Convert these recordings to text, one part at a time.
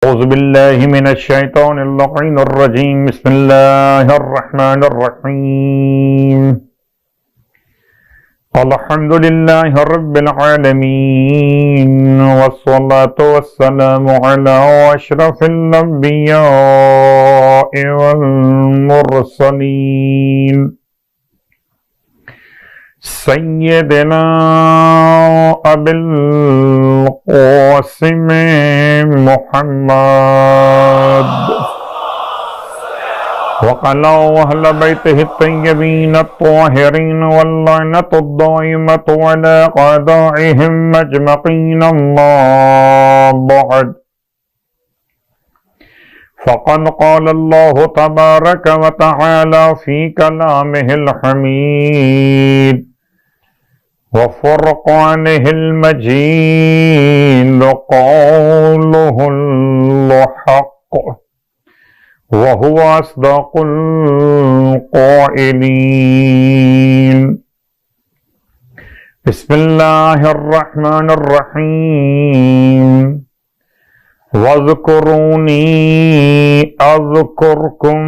أعوذ بالله من الشيطان اللعين الرجيم بسم الله الرحمن الرحيم الحمد لله رب العالمين والصلاة والسلام على أشرف الأنبياء والمرسلين سيدنا أبي القاسم محمد وعلى أهل بيته الطيبين الطاهرين واللعنة الدائمة على أعدائهم أجمعين أما بعد فقد قال الله تبارك وتعالى في كلامه الحميد وفرقانه المجيد قوله الحق وهو أصدق القائلين بسم الله الرحمن الرحيم واذكروني أذكركم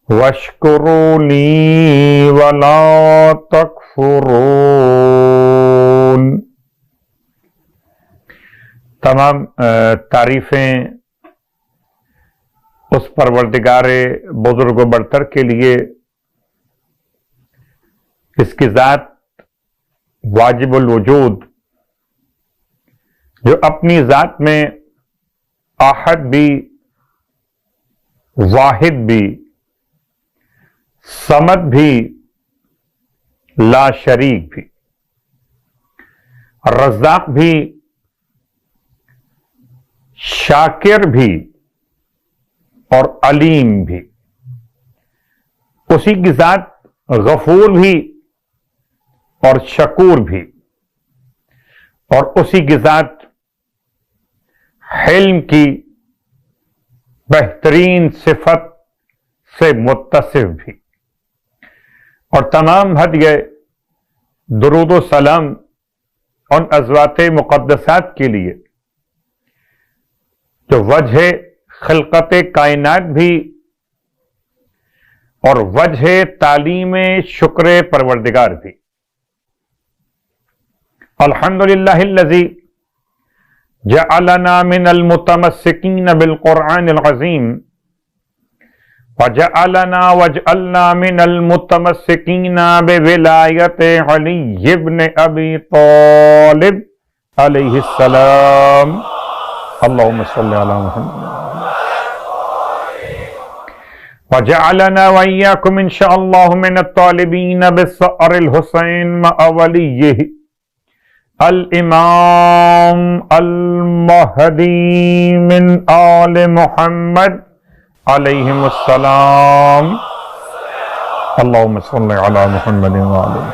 واشکروا لی ولا تکفرون۔ تمام تعریفیں اس پروردگار بزرگ و برتر کے لیے، اس کی ذات واجب الوجود، جو اپنی ذات میں احد بھی، واحد بھی، صمد بھی، لا شریک بھی، رزاق بھی، شاکر بھی اور علیم بھی، اسی کی ذات غفور بھی اور شکور بھی، اور اسی کی ذات حلم کی بہترین صفت سے متصف بھی۔ اور تمام ہدیہ درود و سلام ان ازوات مقدسات کے لیے جو وجہ خلقت کائنات بھی اور وجہ تعلیم شکر پروردگار بھی۔ الحمدللہ الذی جعلنا من المتمسکین بالقرآن العظیم وجعلنا من المتمسکین بولایت علی بن ابی طالب علیہ السلام۔ اللہم صلی علی محمد وجعلنا وإياكم ان شاء اللہ من الطالبین بالثأر الحسین مع ولیہ الامام المہدی من آل محمد علیہم السلام۔ اللہم صلی علی محمد وعلی محمد۔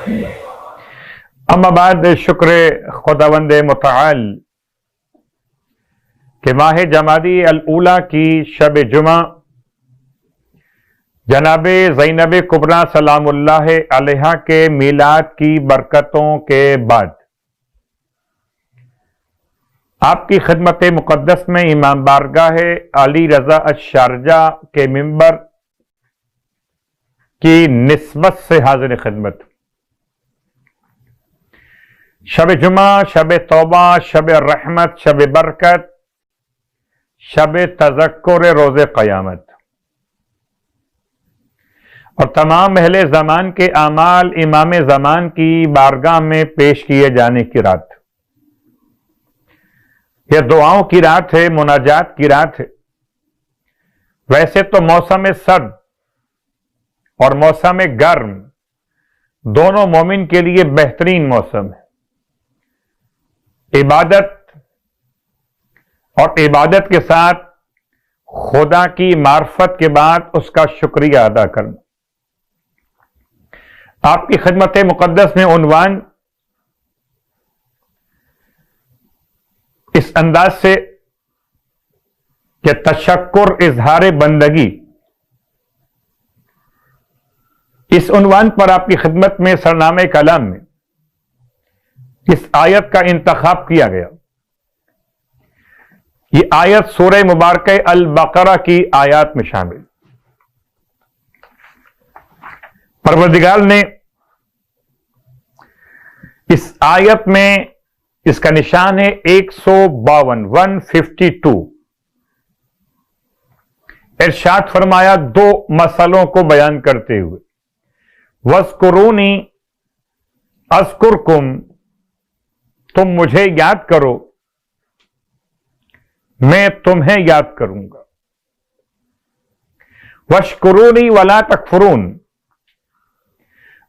اما بعد، شکر خداوند متعال کہ ماہ جمادی الاولیٰ کی شب جمعہ جناب زینب کبریٰ سلام اللہ علیہا کے میلاد کی برکتوں کے بعد آپ کی خدمت مقدس میں امام بارگاہ علی رضا الشارجہ کے منبر کی نسبت سے حاضر خدمت۔ شب جمعہ، شب توبہ، شب رحمت، شب برکت، شب تذکر روز قیامت، اور تمام اہل زمان کے اعمال امام زمان کی بارگاہ میں پیش کیے جانے کی رات۔ یہ دعاؤں کی رات ہے، مناجات کی رات ہے۔ ویسے تو موسم سرد اور موسم گرم دونوں مومن کے لیے بہترین موسم ہے۔ عبادت اور عبادت کے ساتھ خدا کی معرفت کے بعد اس کا شکریہ ادا کرنا۔ آپ کی خدمت مقدس میں عنوان اس انداز سے کہ تشکر اظہار بندگی، اس عنوان پر آپ کی خدمت میں سرنامہ کلام میں اس آیت کا انتخاب کیا گیا یہ آیت سورہ مبارکہ البقرہ کی آیات میں شامل۔ پروردگار نے اس آیت میں، اس کا نشان ہے 152 ارشاد فرمایا دو مسئلوں کو بیان کرتے ہوئے، وَاذْكُرُونِي اذکرکم، تم مجھے یاد کرو میں تمہیں یاد کروں گا، وَاشْكُرُونِي وَلَا تَكْفُرُونَ،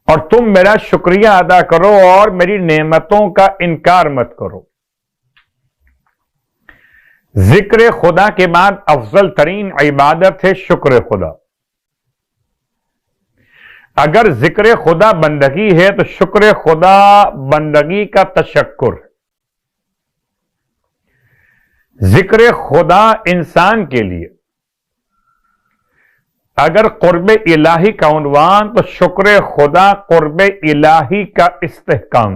اور تم میرا شکریہ ادا کرو اور میری نعمتوں کا انکار مت کرو۔ ذکر خدا کے بعد افضل ترین عبادت ہے شکر خدا۔ اگر ذکر خدا بندگی ہے تو شکر خدا بندگی کا تشکر ہے۔ ذکر خدا انسان کے لیے اگر قرب الہی کا عنوان تو شکر خدا قرب الہی کا استحکام۔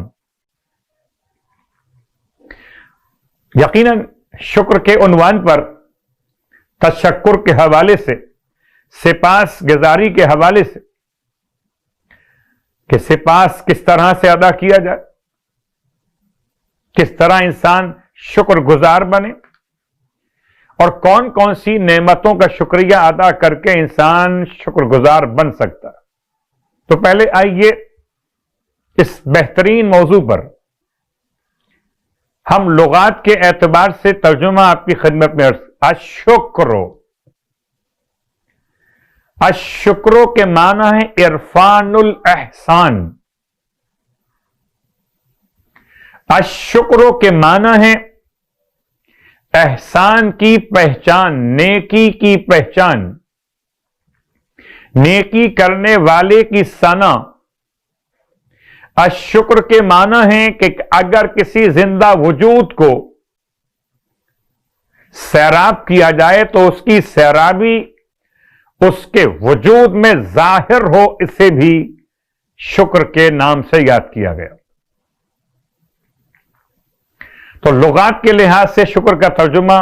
یقیناً شکر کے عنوان پر تشکر کے حوالے سے، سپاس گزاری کے حوالے سے کہ سپاس کس طرح سے ادا کیا جائے، کس طرح انسان شکر گزار بنے، اور کون کون سی نعمتوں کا شکریہ ادا کر کے انسان شکر گزار بن سکتا ہے۔ تو پہلے آئیے اس بہترین موضوع پر ہم لغات کے اعتبار سے ترجمہ آپ کی خدمت میں الشکر کے معنی ہے عرفان الاحسان۔ الشکر کے معنی ہے احسان کی پہچان، نیکی کی پہچان، نیکی کرنے والے کی ثنا۔ الشکر کے معنی ہے کہ اگر کسی زندہ وجود کو سیراب کیا جائے تو اس کی سیرابی اس کے وجود میں ظاہر ہو، اسے بھی شکر کے نام سے یاد کیا گیا۔ تو لغات کے لحاظ سے شکر کا ترجمہ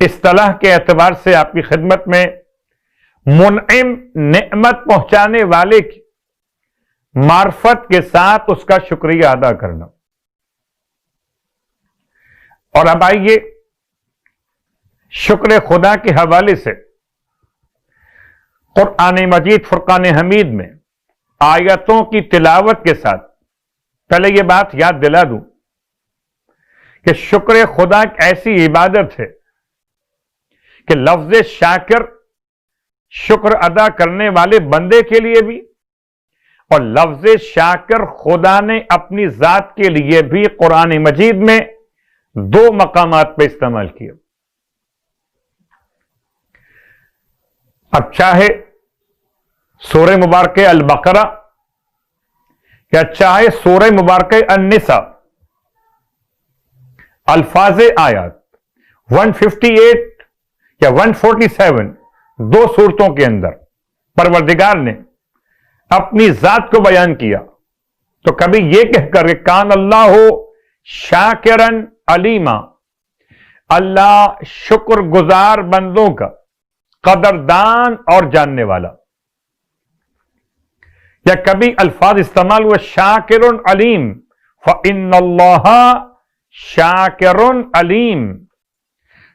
اصطلاح کے اعتبار سے آپ کی خدمت میں منعم، نعمت پہنچانے والے کی معرفت کے ساتھ اس کا شکریہ ادا کرنا۔ اور اب آئیے شکر خدا کے حوالے سے قرآن مجید فرقان حمید میں آیتوں کی تلاوت کے ساتھ پہلے یہ بات یاد دلا دوں کہ شکر خدا ایک ایسی عبادت ہے کہ لفظ شاکر شکر ادا کرنے والے بندے کے لیے بھی، اور لفظ شاکر خدا نے اپنی ذات کے لیے بھی قرآن مجید میں دو مقامات پہ استعمال کیا۔ اب چاہے سورہ مبارکہ البقرہ یا چاہے سورہ مبارکہ النساء، الفاظ آیات 158 یا 147 دو صورتوں کے اندر پروردگار نے اپنی ذات کو بیان کیا، تو کبھی یہ کہہ کر کان اللہ شاکرن علیما، اللہ شکر گزار بندوں کا قدردان اور جاننے والا، یا کبھی الفاظ استعمال ہوا شاکر علیم، فإن اللہ شاکر علیم،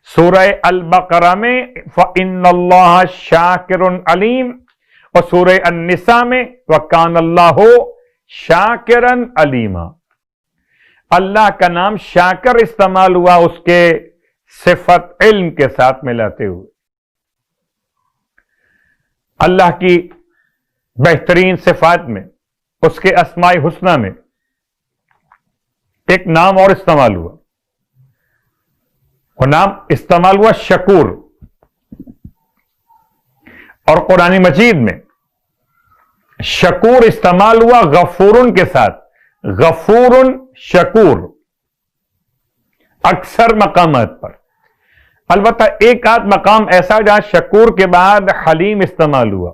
سورہ البقرہ میں فإن اللہ شاکر علیم، اور سورہ النساء میں وَكَانَ اللَّهُ شَاكِرًا عَلِيمًا۔ اللہ کا نام شاکر استعمال ہوا اس کے صفت علم کے ساتھ ملاتے ہوئے۔ اللہ کی بہترین صفات میں، اس کے اسماء حسنہ میں ایک نام اور استعمال ہوا، وہ نام استعمال ہوا شکور، اور قرآن مجید میں شکور استعمال ہوا غفورن کے ساتھ، غفورن شکور، اکثر مقامات پر۔ البتہ ایک آدھ مقام ایسا جہاں شکور کے بعد حلیم استعمال ہوا،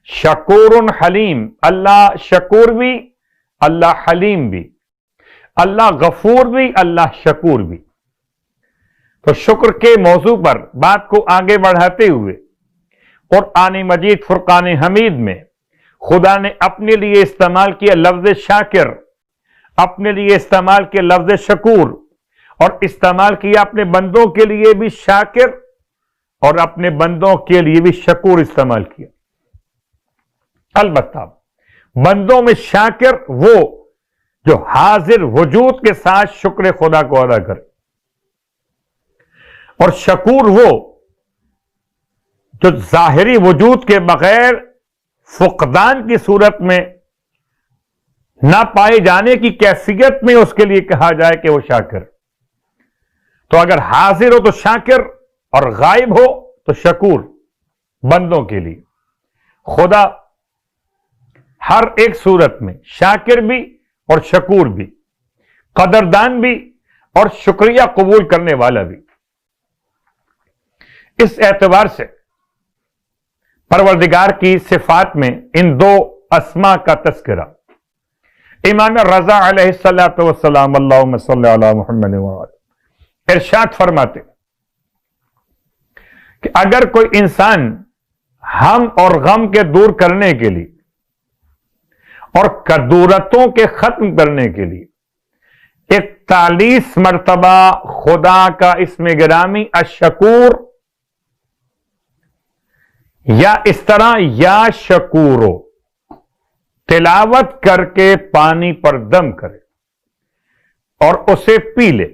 شکورن حلیم، اللہ شکور بھی، اللہ حلیم بھی، اللہ غفور بھی، اللہ شکور بھی۔ تو شکر کے موضوع پر بات کو آگے بڑھاتے ہوئے قرآن مجید فرقان حمید میں خدا نے اپنے لیے استعمال کیا لفظ شاکر، اپنے لیے استعمال کیا لفظ شکور، اور استعمال کیا اپنے بندوں کے لیے بھی شاکر اور اپنے بندوں کے لیے بھی شکور استعمال کیا۔ البتہ بندوں میں شاکر وہ جو حاضر وجود کے ساتھ شکر خدا کو ادا کرے، اور شکور وہ جو ظاہری وجود کے بغیر فقدان کی صورت میں نہ پائے جانے کی کیفیت میں اس کے لیے کہا جائے کہ وہ شاکر۔ تو اگر حاضر ہو تو شاکر اور غائب ہو تو شکور بندوں کے لیے۔ خدا ہر ایک صورت میں شاکر بھی اور شکور بھی، قدردان بھی اور شکریہ قبول کرنے والا بھی۔ اس اعتبار سے پروردگار کی صفات میں ان دو اسماء کا تذکرہ امام رضا علیہ الصلوۃ والسلام اللہم صلی علی محمد وعلی ارشاد فرماتے کہ اگر کوئی انسان ہم اور غم کے دور کرنے کے لیے اور کدورتوں کے ختم کرنے کے لیے 41 مرتبہ خدا کا اسم گرامی الشکور یا اس طرح یا شکورو تلاوت کر کے پانی پر دم کرے اور اسے پی لے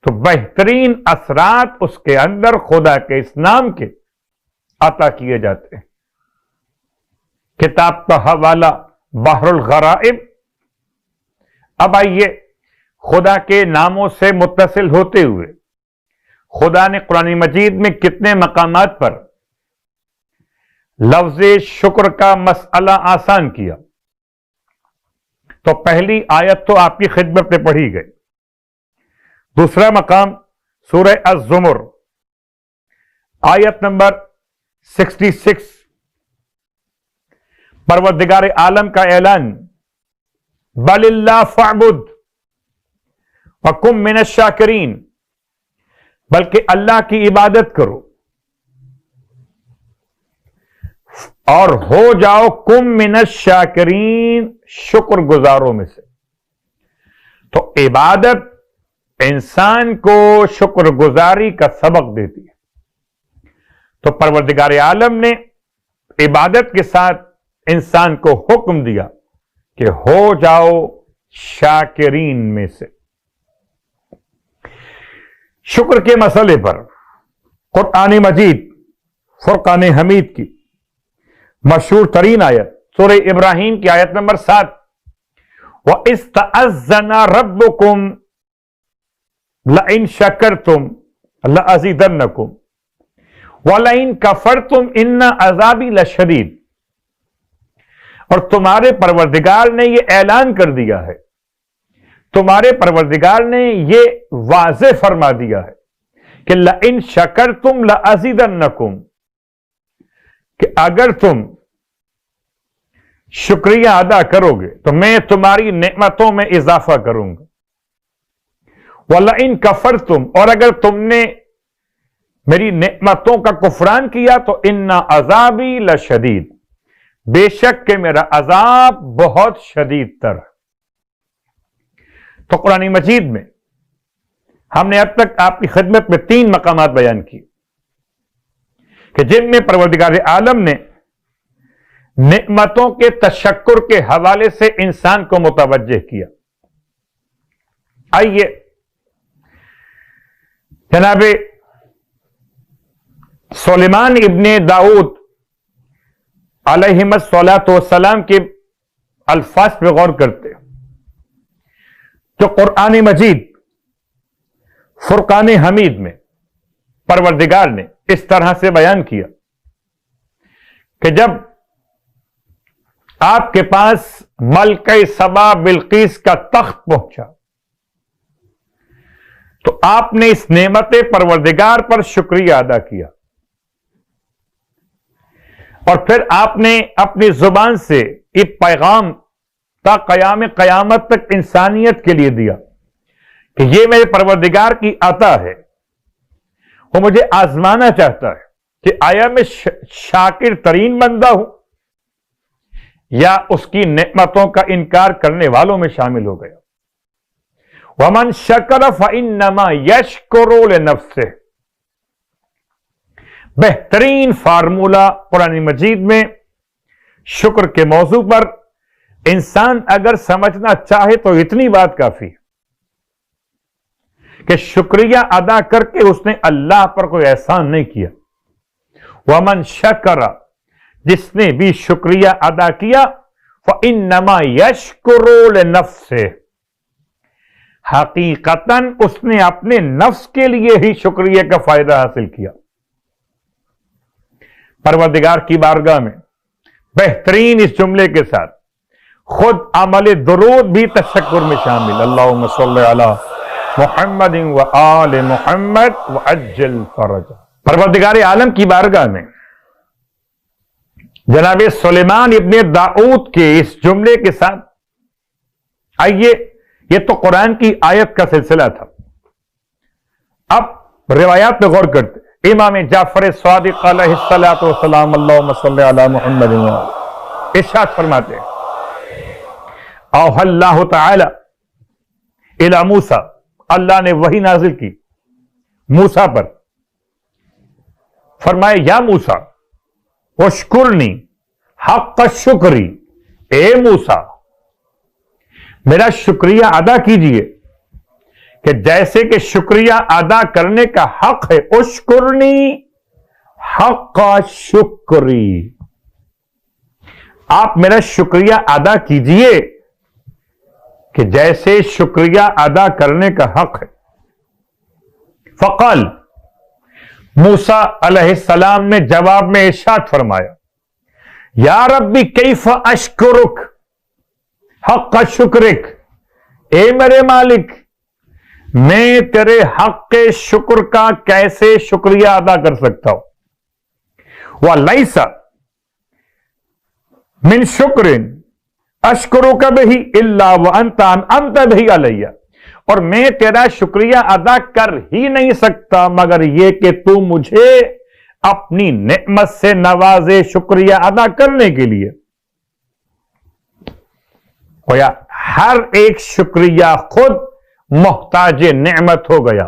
تو بہترین اثرات اس کے اندر خدا کے اس نام کے عطا کیے جاتے ہیں۔ کتاب کا حوالہ بحر الغرائب۔ اب آئیے خدا کے ناموں سے متصل ہوتے ہوئے خدا نے قرآن مجید میں کتنے مقامات پر لفظ شکر کا مسئلہ آسان کیا۔ تو پہلی آیت تو آپ کی خدمت میں پڑھی گئی۔ دوسرا مقام سورہ الزمر آیت نمبر 66، پروردگار عالم کا اعلان بل اللہ فاعبد وکن من الشاکرین، بلکہ اللہ کی عبادت کرو اور ہو جاؤ کم من الشاکرین، شکر گزاروں میں سے۔ تو عبادت انسان کو شکر گزاری کا سبق دیتی ہے۔ تو پروردگار عالم نے عبادت کے ساتھ انسان کو حکم دیا کہ ہو جاؤ شاکرین میں سے۔ شکر کے مسئلے پر قرآن مجید فرقان حمید کی مشہور ترین آیت سورہ ابراہیم کی آیت نمبر 7، وَإِذْ تَأَذَّنَ رَبُّكُمْ لَئِن شَكَرْتُمْ لَأَزِيدَنَّكُمْ وَلَئِن كَفَرْتُمْ إِنَّ عَذَابِي لَشَدِيدٌ۔ اور تمہارے پروردگار نے یہ اعلان کر دیا ہے، تمہارے پروردگار نے یہ واضح فرما دیا ہے کہ لَئِن شَكَرْتُمْ لَأَزِيدَنَّكُمْ، کہ اگر تم شکریہ ادا کرو گے تو میں تمہاری نعمتوں میں اضافہ کروں گا۔ وَلَئِن كَفَرْتُمْ، اور اگر تم نے میری نعمتوں کا کفران کیا تو إِنَّ عَذَابِي لَشَدِيدٌ، بے شک کہ میرا عذاب بہت شدید تر۔ تو قرآن مجید میں ہم نے اب تک آپ کی خدمت میں 3 مقامات بیان کیے کہ جن میں پروردگار عالم نے نعمتوں کے تشکر کے حوالے سے انسان کو متوجہ کیا۔ آئیے جناب سلیمان ابن داؤد علیہم الصلاۃ والسلام کے الفاظ پہ غور کرتے جو قرآن مجید فرقان حمید میں پروردگار نے اس طرح سے بیان کیا کہ جب آپ کے پاس ملکہ سبا بلقیس کا تخت پہنچا تو آپ نے اس نعمت پروردگار پر شکریہ ادا کیا، اور پھر آپ نے اپنی زبان سے یہ پیغام تا قیامت تک انسانیت کے لیے دیا کہ یہ میرے پروردگار کی عطا ہے وہ مجھے آزمانا چاہتا ہے کہ آیا میں شاکر ترین بندہ ہوں یا اس کی نعمتوں کا انکار کرنے والوں میں شامل ہو گیا. وَمَنْ شَكَرَ فَإِنَّمَا يَشْكُرُ لِنَفْسِهِ. بہترین فارمولہ قرآن مجید میں شکر کے موضوع پر انسان اگر سمجھنا چاہے تو اتنی بات کافی ہے کہ شکریہ ادا کر کے اس نے اللہ پر کوئی احسان نہیں کیا. وَمَنْ شَكَرَ، جس نے بھی شکریہ ادا کیا، فَإِنَّمَا يَشْكُرُ لِنَفْسِهِ، حقیقتاً اس نے اپنے نفس کے لیے ہی شکریہ کا فائدہ حاصل کیا. پروردگار کی بارگاہ میں بہترین اس جملے کے ساتھ خود عمل درود بھی تشکر میں شامل. اللہم صلی علی محمد و آل محمد وعجل فرج. پروردگار عالم کی بارگاہ میں جناب سلیمان ابن داؤد کے اس جملے کے ساتھ آئیے، یہ تو قرآن کی آیت کا سلسلہ تھا. اب روایات پہ غور کرتے. امام جعفر صادق علیہ الصلوۃ والسلام اللہم صلی علی محمد ارشاد فرماتے ہیں، اوحی اللہ تعالی الی موسیٰ، اللہ نے وحی نازل کی موسیٰ پر. فرمائے یا موسیٰ واشکرنی حق شکری، اے موسیٰ میرا شکریہ ادا کیجئے کہ جیسے کہ شکریہ ادا کرنے کا حق ہے. اشکرنی حق شکری، آپ میرا شکریہ ادا کیجئے کہ جیسے شکریہ ادا کرنے کا حق ہے. فقال، موسیٰ علیہ السلام نے جواب میں ارشاد فرمایا، یا ربی کیف اشکرک حق شکرک، اے میرے مالک میں تیرے حق کے شکر کا کیسے شکریہ ادا کر سکتا ہوں. وَلَيْسَ مِن شُكْرٍ أَشْكُرُكَ بِهِ إِلَّا وَأَنْتَ أَنْعَمْتَ بِهِ عَلَيَّ، اور میں تیرا شکریہ ادا کر ہی نہیں سکتا مگر یہ کہ تو مجھے اپنی نعمت سے نوازے شکریہ ادا کرنے کے لیے. گویا ہر ایک شکریہ خود محتاج نعمت ہو گیا،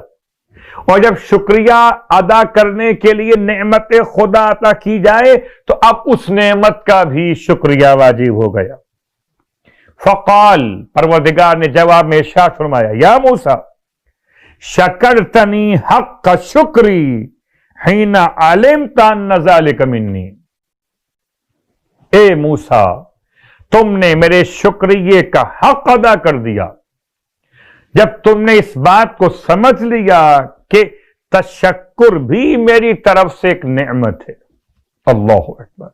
اور جب شکریہ ادا کرنے کے لیے نعمت خدا عطا کی جائے تو اب اس نعمت کا بھی شکریہ واجب ہو گیا. فقال، پروردگار نے جواب میں ارشاد فرمایا، یا موسیٰ شکرتنی حق شکری حین علمت ان ذلک منی. اے موسیٰ تم نے میرے شکریہ کا حق ادا کر دیا جب تم نے اس بات کو سمجھ لیا کہ تشکر بھی میری طرف سے ایک نعمت ہے. اللہ اکبر.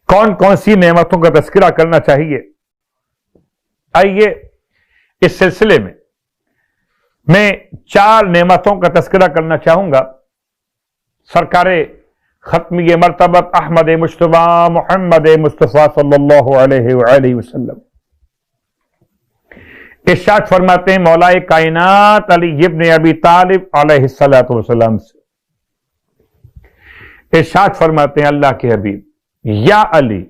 کون کون سی نعمتوں کا تذکرہ کرنا چاہیے؟ آئیے اس سلسلے میں 4 نعمتوں کا تذکرہ کرنا چاہوں گا. سرکار ختمی مرتبت احمد مجتبی محمد مصطفیٰ صلی اللہ علیہ وآلہ وسلم ارشاد فرماتے ہیں مولا کائنات علی ابن ابی طالب علیہ السلام سے. ارشاد فرماتے ہیں اللہ کے حبیب، یا علی،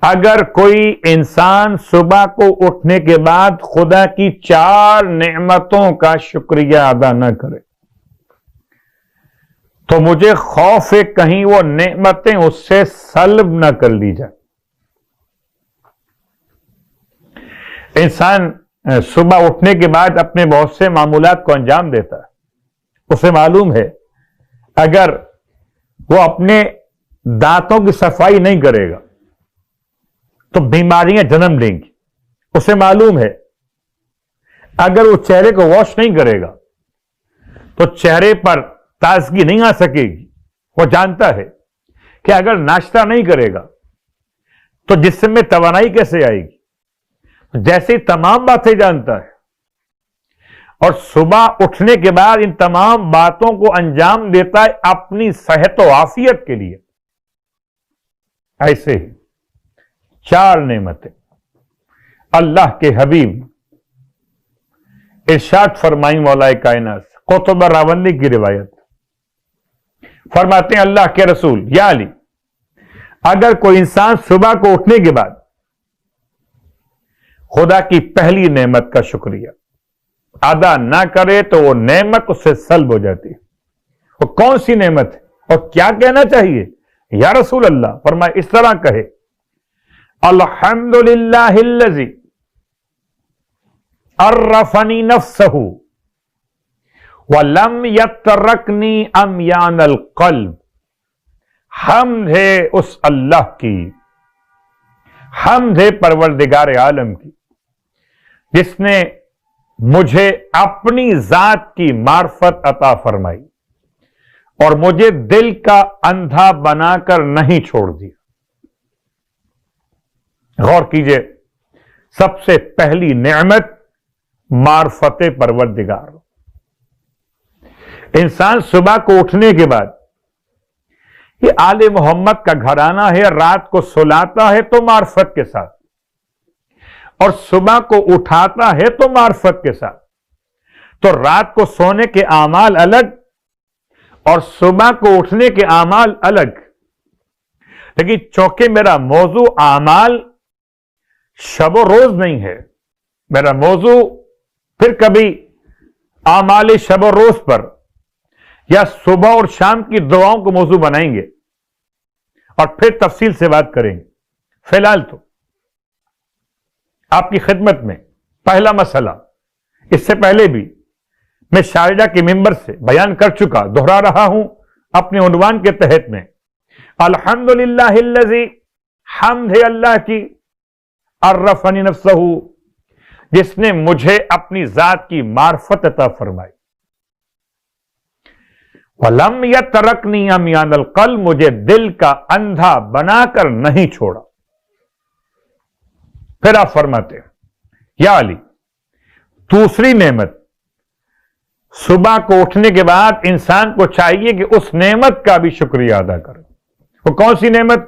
اگر کوئی انسان صبح کو اٹھنے کے بعد خدا کی 4 نعمتوں کا شکریہ ادا نہ کرے تو مجھے خوف ہے کہیں وہ نعمتیں اس سے سلب نہ کر لی جائیں. انسان صبح اٹھنے کے بعد اپنے بہت سے معمولات کو انجام دیتا ہے. اسے معلوم ہے اگر وہ اپنے دانتوں کی صفائی نہیں کرے گا تو بیماریاں جنم لیں گی. اسے معلوم ہے اگر وہ چہرے کو واش نہیں کرے گا تو چہرے پر تازگی نہیں آ سکے گی. وہ جانتا ہے کہ اگر ناشتہ نہیں کرے گا تو جسم میں توانائی کیسے آئے گی. جیسے تمام باتیں جانتا ہے اور صبح اٹھنے کے بعد ان تمام باتوں کو انجام دیتا ہے اپنی صحت و عافیت کے لیے. ایسے ہی 4 نعمتیں اللہ کے حبیب ارشاد فرمائیں مولا کائنات، قطب راوندی کی روایت، فرماتے ہیں اللہ کے رسول یا علی، اگر کوئی انسان صبح کو اٹھنے کے بعد خدا کی پہلی نعمت کا شکریہ ادا نہ کرے تو وہ نعمت اس سے سلب ہو جاتی ہے۔ وہ کون سی نعمت ہے اور کیا کہنا چاہیے یا رسول اللہ؟ فرمایا اس طرح کہے، الحمدللہ الذی عرفنی نفسہ وَلَمْ يَتَّرَكْنِي أَمْيَانَ الْقَلْبِ، حمد ہے اس اللہ کی، حمد ہے پروردگار عالم کی، جس نے مجھے اپنی ذات کی معرفت عطا فرمائی اور مجھے دل کا اندھا بنا کر نہیں چھوڑ دیا۔ غور کیجئے، سب سے پہلی نعمت معرفت پروردگار۔ انسان صبح کو اٹھنے کے بعد، یہ آل محمد کا گھرانہ ہے، رات کو سلاتا ہے تو معرفت کے ساتھ، اور صبح کو اٹھاتا ہے تو معرفت کے ساتھ، تو رات کو سونے کے اعمال الگ اور صبح کو اٹھنے کے اعمال الگ۔ لیکن چونکہ میرا موضوع اعمال شب و روز نہیں ہے، میرا موضوع پھر کبھی اعمال شب و روز پر یا صبح اور شام کی دعاؤں کو موضوع بنائیں گے اور پھر تفصیل سے بات کریں گے۔ فی الحال تو آپ کی خدمت میں پہلا مسئلہ، اس سے پہلے بھی میں شارجہ کے ممبر سے بیان کر چکا، دہرا رہا ہوں اپنے عنوان کے تحت میں، الحمدللہ الذی، حمد ہے اللہ کی، عرفنی نفسہ، جس نے مجھے اپنی ذات کی معرفت عطا فرمائی، وَلَمْ يَتَّرَكْنِي أَمْيَانَ الْقَلْبِ، مجھے دل کا اندھا بنا کر نہیں چھوڑا۔ پھر آپ فرماتے ہیں یا علی، دوسری نعمت، صبح کو اٹھنے کے بعد انسان کو چاہیے کہ اس نعمت کا بھی شکریہ ادا کرے۔ وہ کون سی نعمت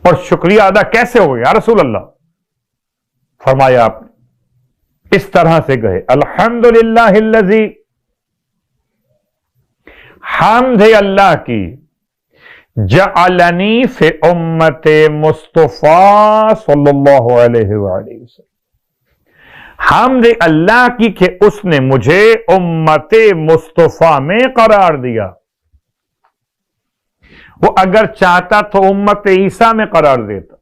اور شکریہ ادا کیسے ہوگا یا رسول اللہ؟ فرمایا آپ نے اس طرح سے کہے، الحمدللہ الذی، حمد ہے اللہ کی، جعلنی فی امت مصطفیٰ صلی اللہ علیہ وآلہ وسلم، حمد اللہ کی کہ اس نے مجھے امت مصطفیٰ میں قرار دیا۔ وہ اگر چاہتا تو امت عیسیٰ میں قرار دیتا،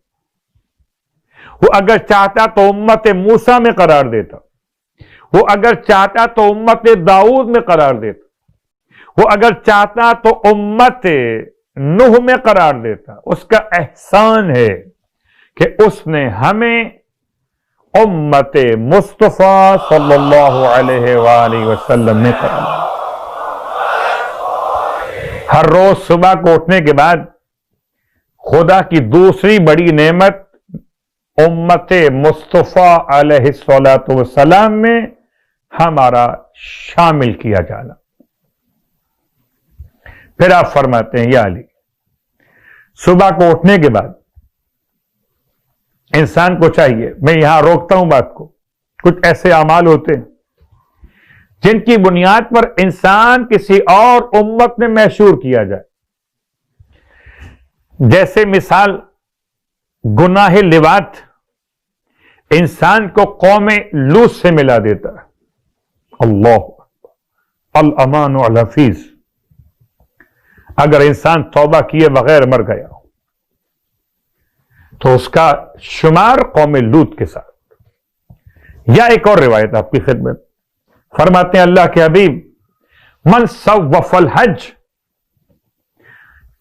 وہ اگر چاہتا تو امت موسیٰ میں قرار دیتا، وہ اگر چاہتا تو امت داؤد میں قرار دیتا، وہ اگر چاہتا تو امت نوح میں قرار دیتا۔ اس کا احسان ہے کہ اس نے ہمیں امت مصطفیٰ صلی اللہ علیہ وآلہ وسلم میں قرار دیا۔ ہر روز صبح کو اٹھنے کے بعد خدا کی دوسری بڑی نعمت امت مصطفیٰ علیہ السلام میں ہمارا شامل کیا جانا۔ پھر آپ فرماتے ہیں یا علی، صبح کو اٹھنے کے بعد انسان کو چاہیے، میں یہاں روکتا ہوں بات کو، کچھ ایسے اعمال ہوتے ہیں جن کی بنیاد پر انسان کسی اور امت میں محشور کیا جائے، جیسے مثال گناہ لواط انسان کو قوم لوط سے ملا دیتا ہے، اللہ الامان الحفیظ۔ اگر انسان توبہ کیے بغیر مر گیا تو اس کا شمار قوم لوط کے ساتھ۔ یا ایک اور روایت آپ کی خدمت، فرماتے ہیں اللہ کے حبیب، من صوف الحج،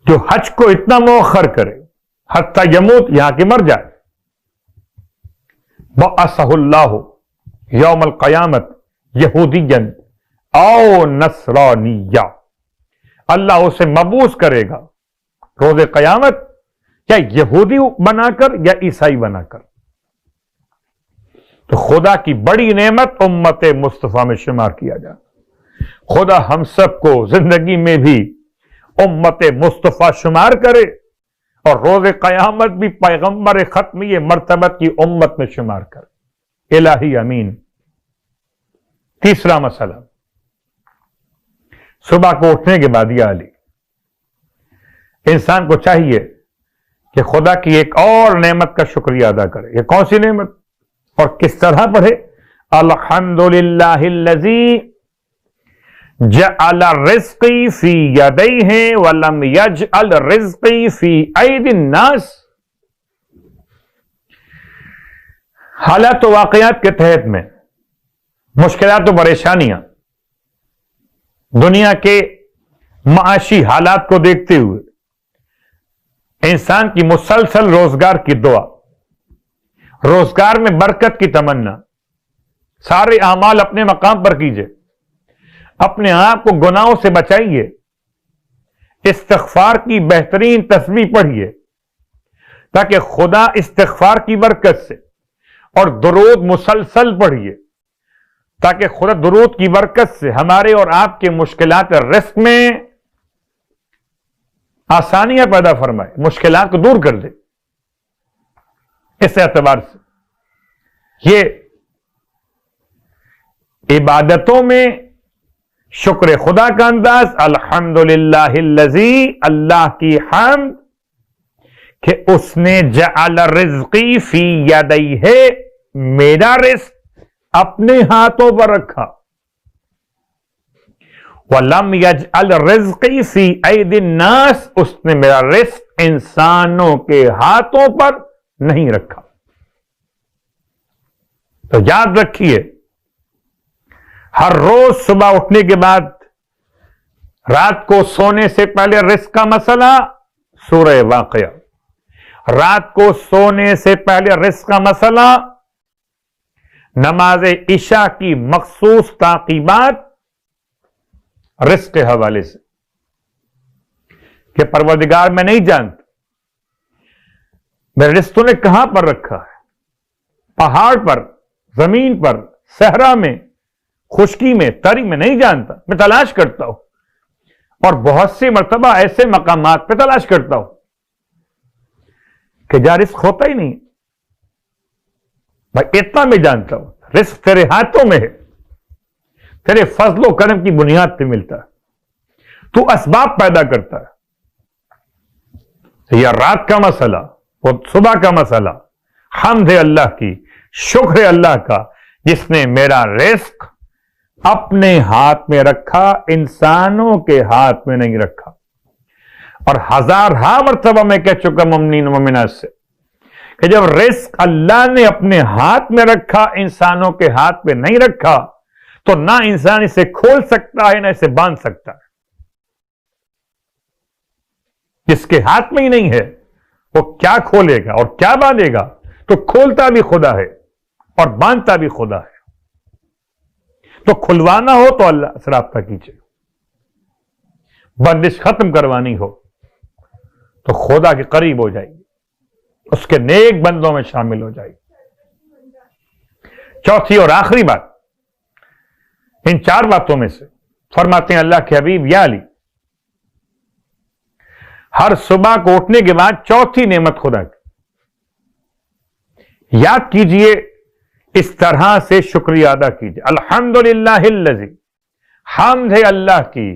جو حج کو اتنا مؤخر کرے حتی یموت، یہاں کے مر جائے، بعثہ اللہ یوم القیامت یہودیا او نصرانیہ، اللہ اسے مبعوث کرے گا روز قیامت یا یہودی بنا کر یا عیسائی بنا کر۔ تو خدا کی بڑی نعمت امت مصطفیٰ میں شمار کیا جائے۔ خدا ہم سب کو زندگی میں بھی امت مصطفیٰ شمار کرے اور روز قیامت بھی پیغمبر ختمیہ مرتبت کی امت میں شمار کرے، الہی امین۔ تیسرا مسئلہ، صبح کو اٹھنے کے بعد یا علی انسان کو چاہیے کہ خدا کی ایک اور نعمت کا شکریہ ادا کرے. یہ کون سی نعمت اور کس طرح پڑھے؟ الحمدللہ الذی جعل رزقی فی یدیہ ولم یجعل رزقی فی ایدی الناس. حالات و واقعات کے تحت میں مشکلات و پریشانیاں، دنیا کے معاشی حالات کو دیکھتے ہوئے انسان کی مسلسل روزگار کی دعا، روزگار میں برکت کی تمنا، سارے اعمال اپنے مقام پر کیجئے، اپنے آپ کو گناہوں سے بچائیے، استغفار کی بہترین تسبیح پڑھیے تاکہ خدا استغفار کی برکت سے، اور درود مسلسل پڑھیے تاکہ خدا درود کی برکت سے ہمارے اور آپ کے مشکلات رزق میں آسانیاں پیدا فرمائے، مشکلات کو دور کر دے. اس اعتبار سے یہ عبادتوں میں شکر خدا کا انداز، الحمدللہ الذی، اللہ کی حمد کہ اس نے جعل رزقی فی یدیہ، میرا رزق اپنے ہاتھوں پر رکھا، وَلَمْ يَجْعَلْ رِزْقِي فِي أَيْدِي النَّاسِ، اس نے میرا رزق انسانوں کے ہاتھوں پر نہیں رکھا. تو یاد رکھیے، ہر روز صبح اٹھنے کے بعد رات کو سونے سے پہلے رزق کا مسئلہ، سورہ واقعہ. رات کو سونے سے پہلے رزق کا مسئلہ، نماز عشاء کی مخصوص تعقیبات رزق کے حوالے سے کہ پروردگار میں نہیں جانتا میرے رزق نے کہاں پر رکھا ہے، پہاڑ پر، زمین پر، صحرا میں، خشکی میں، تری میں نہیں جانتا، میں تلاش کرتا ہوں، اور بہت سی مرتبہ ایسے مقامات پہ تلاش کرتا ہوں کہ جہاں رزق ہوتا ہی نہیں. بھائی اتنا میں جانتا ہوں رزق تیرے ہاتھوں میں ہے، تیرے فضل و کرم کی بنیاد پہ ملتا ہے، تو اسباب پیدا کرتا ہے. یہ رات کا مسئلہ، وہ صبح کا مسئلہ، حمد ہے اللہ کی، شکر ہے اللہ کا جس نے میرا رزق اپنے ہاتھ میں رکھا، انسانوں کے ہاتھ میں نہیں رکھا. اور ہزارہا مرتبہ میں کہہ چکا مومنین و مومنات سے کہ جب رزق اللہ نے اپنے ہاتھ میں رکھا، انسانوں کے ہاتھ میں نہیں رکھا، تو نہ انسان اسے کھول سکتا ہے نہ اسے باندھ سکتا ہے. جس کے ہاتھ میں ہی نہیں ہے وہ کیا کھولے گا اور کیا باندھے گا؟ تو کھولتا بھی خدا ہے اور باندھتا بھی خدا ہے. تو کھلوانا ہو تو اللہ سے رابطہ کیجیے، بندش ختم کروانی ہو تو خدا کے قریب ہو جائے گی، اس کے نیک بندوں میں شامل ہو جائے گی. چوتھی اور آخری بات ان چار باتوں میں سے فرماتے ہیں اللہ کے حبیب یا علی، ہر صبح کو اٹھنے کے بعد چوتھی نعمت خدا کی یاد کیجئے، اس طرح سے شکریہ ادا کیجئے. الحمدللہ الذی، حمد ہے اللہ کی،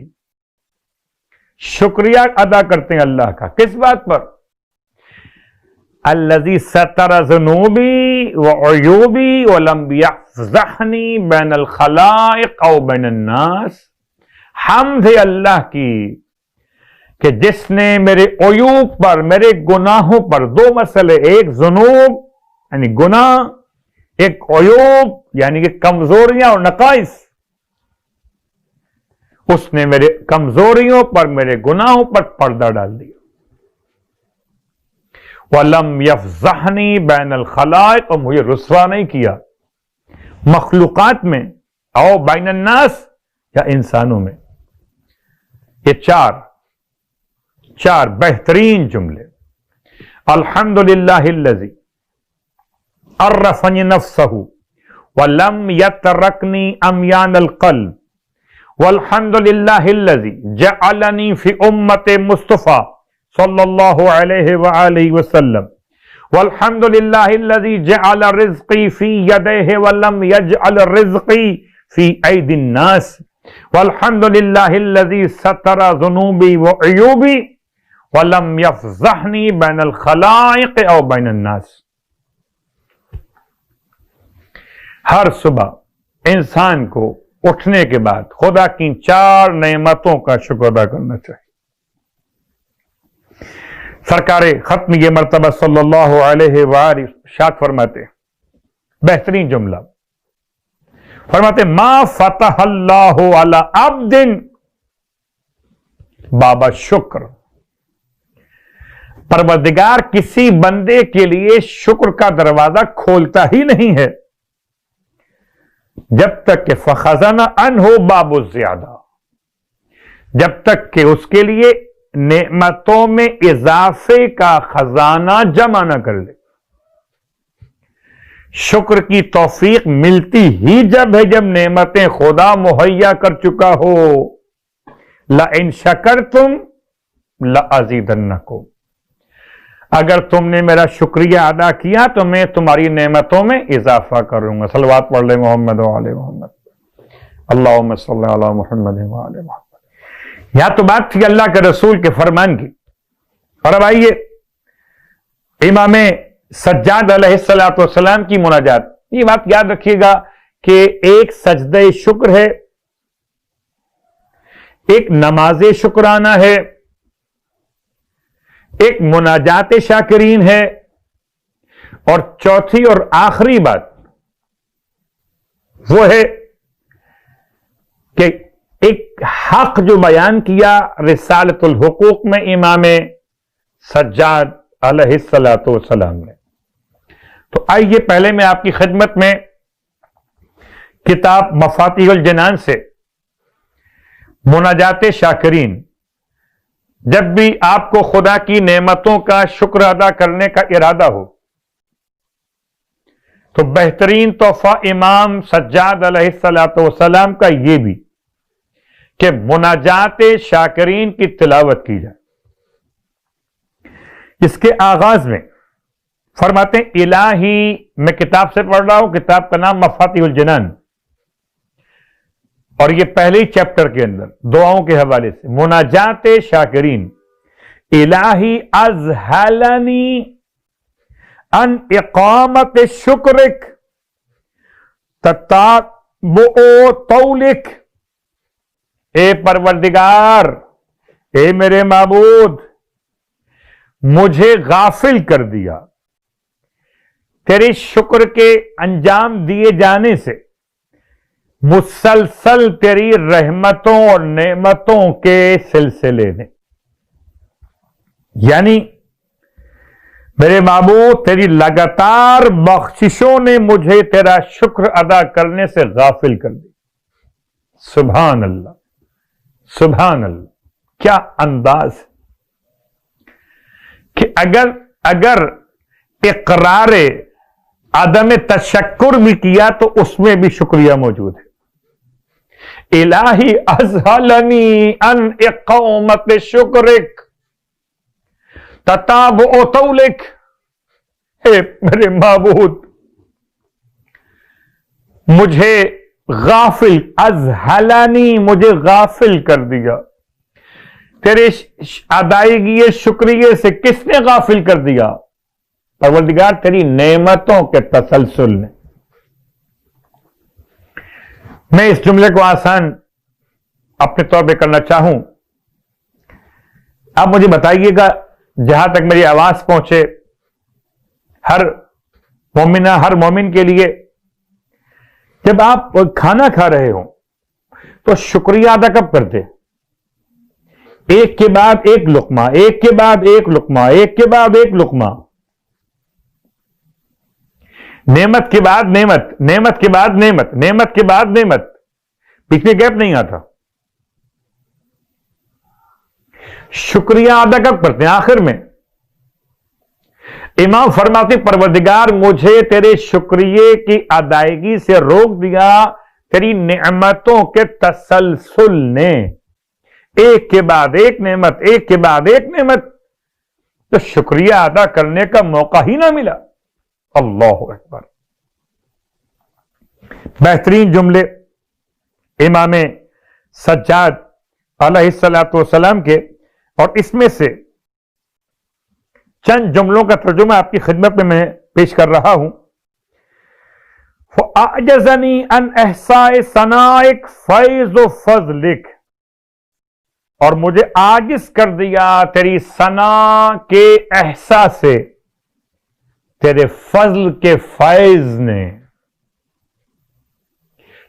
شکریہ ادا کرتے ہیں اللہ کا. کس بات پر؟ الذی ستر ذنوبی وعیوبی ولم یفضحنی بین الخلائق او بین الناس. حمد ہے اللہ کی کہ جس نے میرے عیوب پر، میرے گناہوں پر، دو مسئلے، ایک ذنوب یعنی گناہ، ایک عیوب یعنی کہ کمزوریاں اور نقائص، اس نے میرے کمزوریوں پر، میرے گناہوں پر پردہ ڈال دیا. وَلَمْ يَفْضَحْنِي بَيْنَ الْخَلَائِقِ، اور مجھے رسوا نہیں کیا مخلوقات میں، او بین الناس یا انسانوں میں. یہ چار بہترین جملے. الحمدللہ الذی عرفنی نفسہ ولم یترکنی عمیان القلب، والحمدللہ الذی جعلنی فی امت مصطفیٰ صلی اللہ علیہ وآلہ وسلم، والحمدللہ الذی جعل رزقی فی یدیہ ولم یجعل رزقی فی ایدی الناس. والحمد للہ الذی ستر ذنوبی وعیوبی ولم یفضحنی بین الخلائق او بین الناس. ہر صبح انسان کو اٹھنے کے بعد خدا کی 4 نعمتوں کا شکر ادا کرنا چاہیے. سرکار ختم یہ مرتبہ صلی اللہ علیہ وآلہ ارشاد فرماتے، بہترین جملہ فرماتے، ما فتح اللہ علی عبد باب الشکر. پروردگار کسی بندے کے لیے شکر کا دروازہ کھولتا ہی نہیں ہے جب تک کہ فخزن عنہ باب الزیادہ، جب تک کہ اس کے لیے نعمتوں میں اضافے کا خزانہ جمع نہ کر لے. شکر کی توفیق ملتی ہی جب ہے جب نعمتیں خدا مہیا کر چکا ہو. لئن شکرتم لازیدنکم، اگر تم نے میرا شکریہ ادا کیا تو میں تمہاری نعمتوں میں اضافہ کروں گا. صلوات پڑھ لے محمد و آل محمد. اللہم صلی علی محمد و آل محمد. یہاں تو بات تھی اللہ کے رسول کے فرمان کی. اور اب آئیے امام سجاد علیہ السلام کی مناجات. یہ بات یاد رکھیے گا کہ ایک سجدہ شکر ہے، ایک نماز شکرانہ ہے، ایک مناجات شاکرین ہے، اور چوتھی اور آخری بات وہ ہے کہ ایک حق جو بیان کیا رسالت الحقوق میں امام سجاد علیہ السلام نے. تو آئیے پہلے میں آپ کی خدمت میں کتاب مفاتیح الجنان سے مناجات شاکرین، جب بھی آپ کو خدا کی نعمتوں کا شکر ادا کرنے کا ارادہ ہو تو بہترین تحفہ امام سجاد علیہ السلام کا یہ بھی کہ مناجات شاکرین کی تلاوت کی جائے. اس کے آغاز میں فرماتے ہیں، الہی، میں کتاب سے پڑھ رہا ہوں، کتاب کا نام مفاتیح الجنان، اور یہ پہلے ہی چیپٹر کے اندر دعاؤں کے حوالے سے مناجات شاکرین. الہی ازہلنی ان اقامت شکرک تتابع طولک. اے پروردگار، اے میرے معبود، مجھے غافل کر دیا تیرے شکر کے انجام دیے جانے سے مسلسل تیری رحمتوں اور نعمتوں کے سلسلے میں. یعنی میرے معبود، تیری لگاتار بخششوں نے مجھے تیرا شکر ادا کرنے سے غافل کر دیا. سبحان اللہ، سبحان اللہ. کیا انداز کہ اگر اقرار عدم تشکر بھی کیا تو اس میں بھی شکریہ موجود ہے. الہی ازہلنی ان اقامت شکرک تتابع طولک. اے میرے معبود، مجھے غافل، ازہلنی، مجھے غافل کر دیا تیرے ادائیگی شکریہ سے. کس نے غافل کر دیا؟ پروردگار تیری نعمتوں کے تسلسل نے. میں اس جملے کو آسان اپنے طور پہ کرنا چاہوں. آپ مجھے بتائیے گا، جہاں تک میری آواز پہنچے، ہر مومنہ، ہر مومن کے لیے، جب آپ کھانا کھا رہے ہوں تو شکریہ ادا کب کرتے؟ ایک کے بعد ایک لقمہ، ایک کے بعد ایک لقمہ، ایک کے بعد ایک لقمہ، نعمت کے بعد نعمت، نعمت کے بعد نعمت، نعمت کے بعد نعمت، بیچ میں گیپ نہیں آتا. شکریہ ادا کب کرتے ہیں؟ آخر میں. امام فرماتے پروردگار مجھے تیرے شکریہ کی ادائیگی سے روک دیا تیری نعمتوں کے تسلسل نے. ایک کے بعد ایک نعمت، ایک کے بعد ایک نعمت، تو شکریہ ادا کرنے کا موقع ہی نہ ملا. اللہ اکبر. بہترین جملے امام سجاد علیہ الصلوۃ والسلام کے، اور اس میں سے چند جملوں کا ترجمہ آپ کی خدمت میں پیش کر رہا ہوں۔ فَأَعْجَزَنِي أَنْ إِحْصَاءِ ثَنَائِكَ فَيْضُ فَضْلِكَ، اور مجھے عاجز کر دیا تیری ثنا کے احساس سے تیرے فضل کے فیض نے۔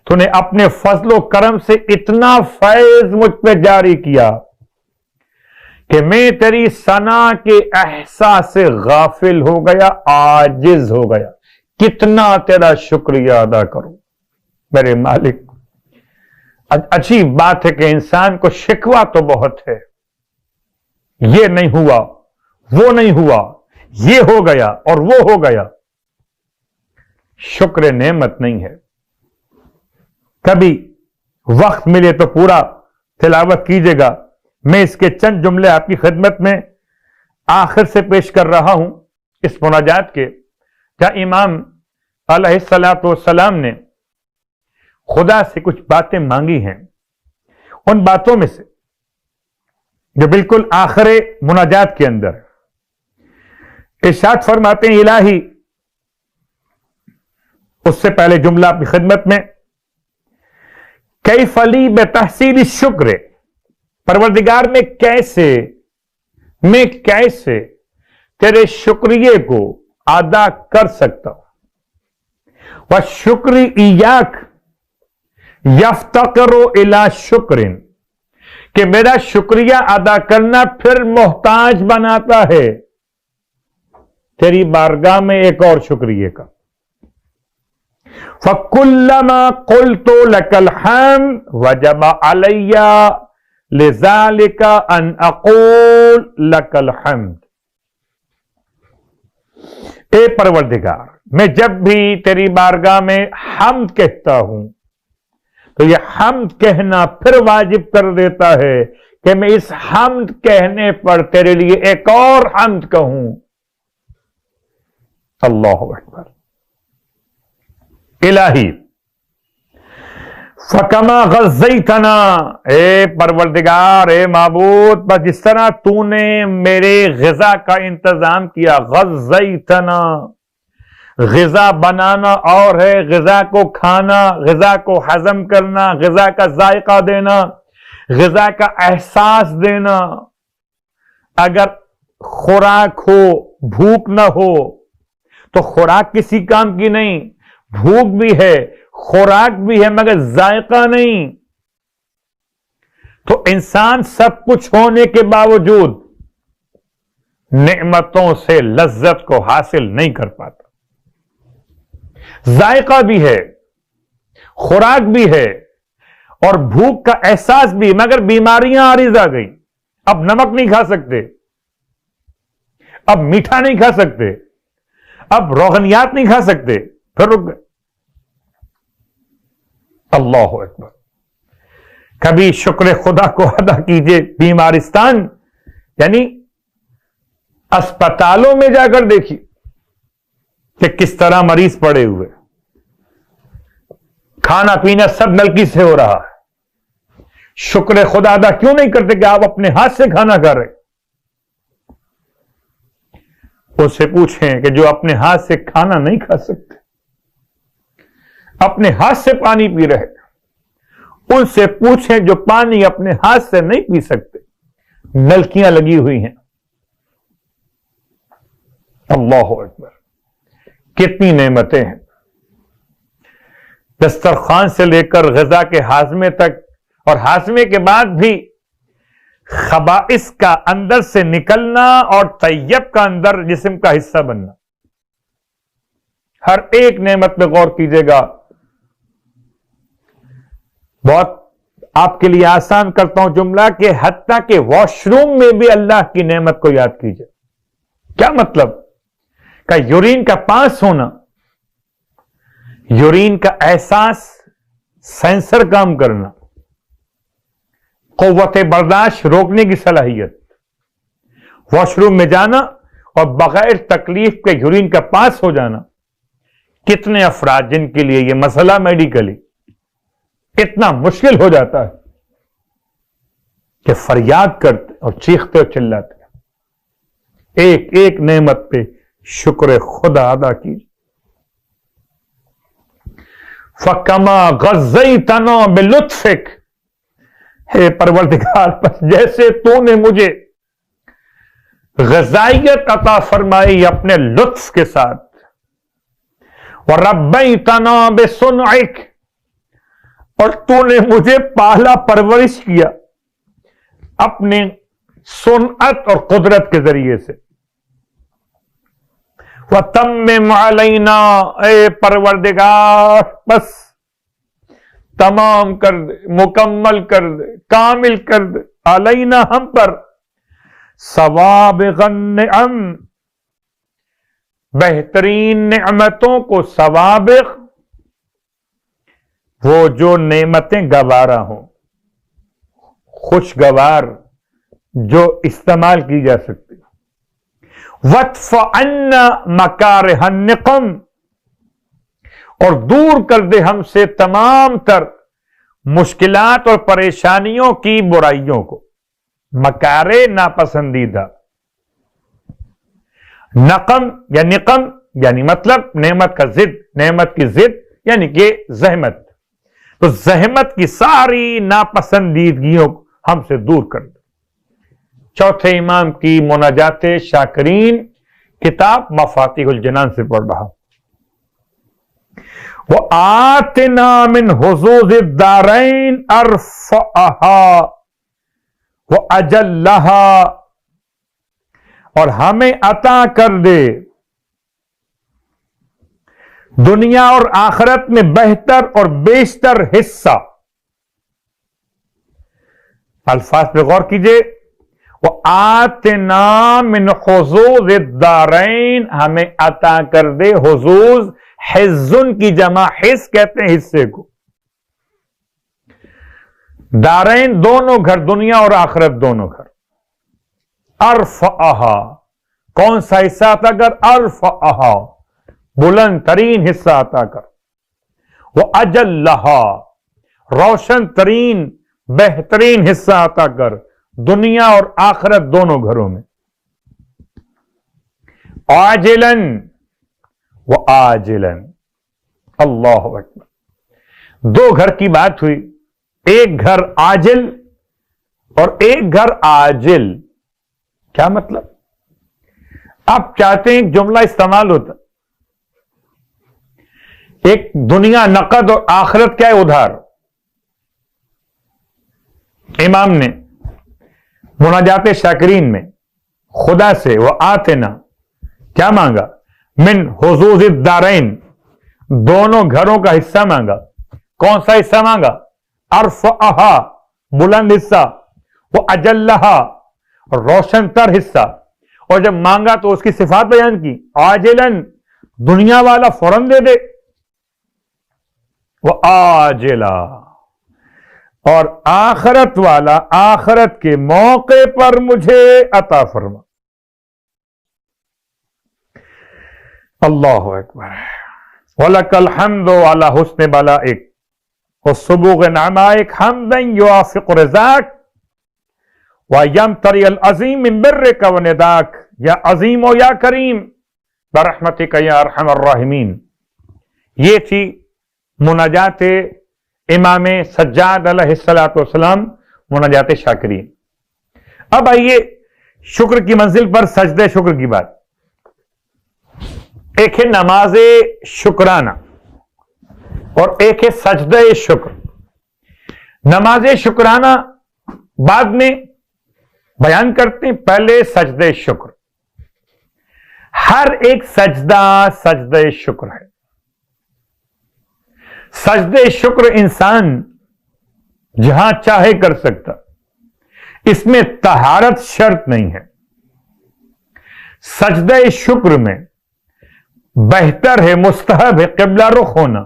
تو نے اپنے فضل و کرم سے اتنا فیض مجھ پہ جاری کیا کہ میں تیری ثنا کے احساس سے غافل ہو گیا، عاجز ہو گیا۔ کتنا تیرا شکریہ ادا کروں میرے مالک۔ اچھی بات ہے کہ انسان کو شکوہ تو بہت ہے، یہ نہیں ہوا، وہ نہیں ہوا، یہ ہو گیا اور وہ ہو گیا۔ شکر نعمت نہیں ہے۔ کبھی وقت ملے تو پورا تلاوت کیجیے گا۔ میں اس کے چند جملے آپ کی خدمت میں آخر سے پیش کر رہا ہوں اس مناجات کے۔ کیا امام علیہ الصلوۃ والسلام نے خدا سے کچھ باتیں مانگی ہیں، ان باتوں میں سے جو بالکل آخر مناجات کے اندر ارشاد فرماتے ہیں الہی، اس سے پہلے جملہ آپ کی خدمت میں، کیف لی بتحصیل الشکر، پروردگار میں کیسے تیرے شکریہ کو ادا کر سکتا ہوں۔ وَالشُّکْرِ إِيَّاكَ يَفْتَقِرُ إِلَى شُکْرٍ، کہ میرا شکریہ ادا کرنا پھر محتاج بناتا ہے تیری بارگاہ میں ایک اور شکریہ کا۔ فَكُلَّمَا قُلْتُ لَكَ الْحَمْدُ وَجَبَ عَلَيَّ لِذَلِكَ أَنْ أَقُولَ لَكَ الْحَمْدُ، اے پروردگار، میں جب بھی تیری بارگاہ میں حمد کہتا ہوں تو یہ حمد کہنا پھر واجب کر دیتا ہے کہ میں اس حمد کہنے پر تیرے لیے ایک اور حمد کہوں۔ اللہ اکبر۔ الہی فَكَمَا غَذَّيْتَنَا، اے پروردگار، اے معبود، بس جس طرح تو نے میرے غذا کا انتظام کیا۔ غَذَّيْتَنَا، غذا بنانا اور ہے، غذا کو کھانا، غذا کو ہضم کرنا، غذا کا ذائقہ دینا، غذا کا احساس دینا۔ اگر خوراک ہو، بھوک نہ ہو تو خوراک کسی کام کی نہیں۔ بھوک بھی ہے، خوراک بھی ہے، مگر ذائقہ نہیں، تو انسان سب کچھ ہونے کے باوجود نعمتوں سے لذت کو حاصل نہیں کر پاتا۔ ذائقہ بھی ہے، خوراک بھی ہے اور بھوک کا احساس بھی، مگر بیماریاں عارض آ گئی۔ اب نمک نہیں کھا سکتے، اب میٹھا نہیں کھا سکتے، اب روغنیات نہیں کھا سکتے، پھر رک گئے۔ اللہ اکبر۔ کبھی شکر خدا کو ادا کیجئے۔ بیمارستان یعنی اسپتالوں میں جا کر دیکھیے کہ کس طرح مریض پڑے ہوئے، کھانا پینا سب نلکی سے ہو رہا ہے۔ شکر خدا ادا کیوں نہیں کرتے کہ آپ اپنے ہاتھ سے کھانا کھا رہے؟ اس سے پوچھیں کہ جو اپنے ہاتھ سے کھانا نہیں کھا سکتے، اپنے ہاتھ سے پانی پی رہے، ان سے پوچھیں جو پانی اپنے ہاتھ سے نہیں پی سکتے، نلکیاں لگی ہوئی ہیں۔ اللہ اکبر۔ کتنی نعمتیں ہیں، دسترخوان سے لے کر غذا کے ہاضمے تک، اور ہاضمے کے بعد بھی خبائث کا اندر سے نکلنا اور طیب کا اندر جسم کا حصہ بننا۔ ہر ایک نعمت پہ غور کیجیے گا۔ بہت آپ کے لیے آسان کرتا ہوں جملہ کہ حتیٰ کہ واش روم میں بھی اللہ کی نعمت کو یاد کیجیے۔ کیا مطلب؟ کہ یورین کا پاس ہونا، یورین کا احساس، سینسر کام کرنا، قوت برداشت روکنے کی صلاحیت، واش روم میں جانا اور بغیر تکلیف کے یورین کا پاس ہو جانا۔ کتنے افراد جن کے لیے یہ مسئلہ میڈیکلی اتنا مشکل ہو جاتا ہے کہ فریاد کرتے اور چیختے اور چلاتے ایک ایک نعمت پہ شکر خدا ادا کیجیے. فَكَمَا غَزَّيْتَنَا بِلُطْفِكَ، ہے پروردگار، بس جیسے تو نے مجھے غذائیت عطا فرمائی اپنے لطف کے ساتھ، وَرَبَّيْتَنَا بِصُنْعِكَ، اور تو نے مجھے پالا پرورش کیا اپنے صنعت اور قدرت کے ذریعے سے. وَتَمِّمْ عَلَيْنَا، اے پروردگار بس تمام کر دے، مکمل کر دے، کامل کر دے، علینا ہم پر، سوابغ النعم، بہترین نعمتوں کو، سوابغ وہ جو نعمتیں گوارا ہوں، خوشگوار جو استعمال کی جا سکتی. وَادْفَعْ عَنَّا مَكَارِهَ النِّقَمِ، اور دور کر دے ہم سے تمام تر مشکلات اور پریشانیوں کی برائیوں کو. مکارے ناپسندیدہ، نقم یا نقم یعنی مطلب نعمت کا ضد، نعمت کی ضد یعنی کہ زحمت. تو زحمت کی ساری ناپسندیدگیوں کو ہم سے دور کر دے. چوتھے امام کی مناجات شاکرین، کتاب مفاتیح الجنان سے پڑھ رہا. وَآتِنَا مِنْ حُظُوظِ الدَّارَيْنِ أَرْفَعَهَا وَأَجَلَّهَا، اور ہمیں عطا کر دے دنیا اور آخرت میں بہتر اور بیشتر حصہ. الفاظ پہ غور کیجئے. وَآتِنَا مِنْ حُظُوظِ الدَّارَيْنِ، ہمیں عطا کر دے. حظوظ حزن کی جمع، حز کہتے ہیں حصے کو. دارین دونوں گھر، دنیا اور آخرت دونوں گھر. ارفعہا، کون سا حصہ عطا کر؟ ارفعہا، بلند ترین حصہ عطا کر. وَأَجَلَّہا، روشن ترین بہترین حصہ عطا کر، دنیا اور آخرت دونوں گھروں میں. عاجلاً وآجلاً، اللہ اکبر. دو گھر کی بات ہوئی، ایک گھر عاجل اور ایک گھر عاجل. کیا مطلب؟ آپ چاہتے ہیں ایک جملہ استعمال ہوتا، ایک دنیا نقد اور آخرت کیا ہے؟ ادھار. امام نے مناجات شاکرین میں خدا سے وآتنا کیا مانگا؟ من حظوظ الدارین، دونوں گھروں کا حصہ مانگا. کون سا حصہ مانگا؟ ارفعہا، بلند حصہ. وأجلہا، روشن تر حصہ. اور جب مانگا تو اس کی صفات بیان کی. عاجلاً، دنیا والا فوراً دے دے. وآجلا، اور آخرت والا آخرت کے موقع پر مجھے عطا فرما. اللہ اکبر. وَلَكَ الْحَمْدُ عَلَى حُسْنِ بَلَائِكَ وَالصُّبُوغِ نَعْمَائِكَ حَمْدًا يُوَافِقُ رِضَاكَ وَيَمْتَرِيَ الْعَظِيمِ مِنْ بِرِّكَ وَنِدَاكَ یا عظیم و یا کریم برحمتک یا ارحم الراحمین. یہ تھی مناجات امام سجاد علیہ السلام، مناجات شاکرین. اب آئیے شکر کی منزل پر سجدہ شکر کی بات. ایک ہے نماز شکرانہ اور ایک ہے سجدہ شکر. نماز شکرانہ بعد میں بیان کرتے ہیں، پہلے سجدہ شکر. ہر ایک سجدہ سجدہ شکر ہے. سجدہ شکر انسان جہاں چاہے کر سکتا، اس میں طہارت شرط نہیں ہے. سجدہ شکر میں بہتر ہے، مستحب ہے قبلہ رخ ہونا،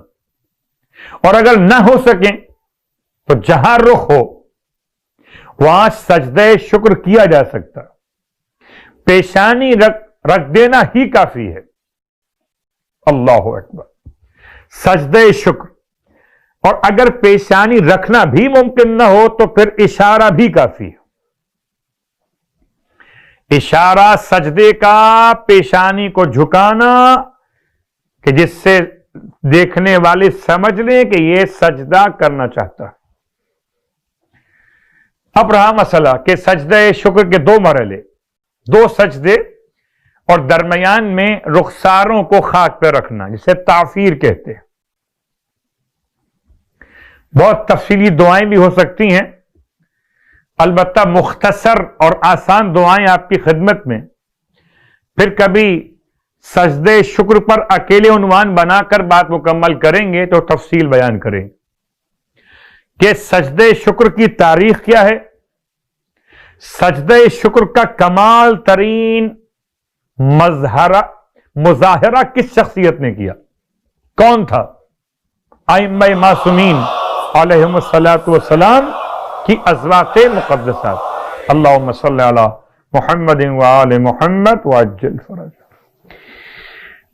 اور اگر نہ ہو سکے تو جہاں رخ ہو وہاں سجدہ شکر کیا جا سکتا. پیشانی رکھ دینا ہی کافی ہے. اللہ اکبر. سجدہ شکر. اور اگر پیشانی رکھنا بھی ممکن نہ ہو تو پھر اشارہ بھی کافی ہے. اشارہ سجدے کا پیشانی کو جھکانا کہ جس سے دیکھنے والے سمجھ لیں کہ یہ سجدہ کرنا چاہتا ہے۔ اب رہا مسئلہ کہ سجدہ شکر کے دو مرحلے، دو سجدے اور درمیان میں رخساروں کو خاک پہ رکھنا، جسے تعفیر کہتے ہیں۔ بہت تفصیلی دعائیں بھی ہو سکتی ہیں، البتہ مختصر اور آسان دعائیں آپ کی خدمت میں۔ پھر کبھی سجدے شکر پر اکیلے عنوان بنا کر بات مکمل کریں گے تو تفصیل بیان کریں کہ سجدے شکر کی تاریخ کیا ہے، سجدے شکر کا کمال ترین مظاہرہ کس شخصیت نے کیا، کون تھا؟ ائمہ معصومین علیہم الصلاۃ والسلام کی ازواج مقدسات۔ اللہم صلی علی محمد وآل محمد وعجل فرج۔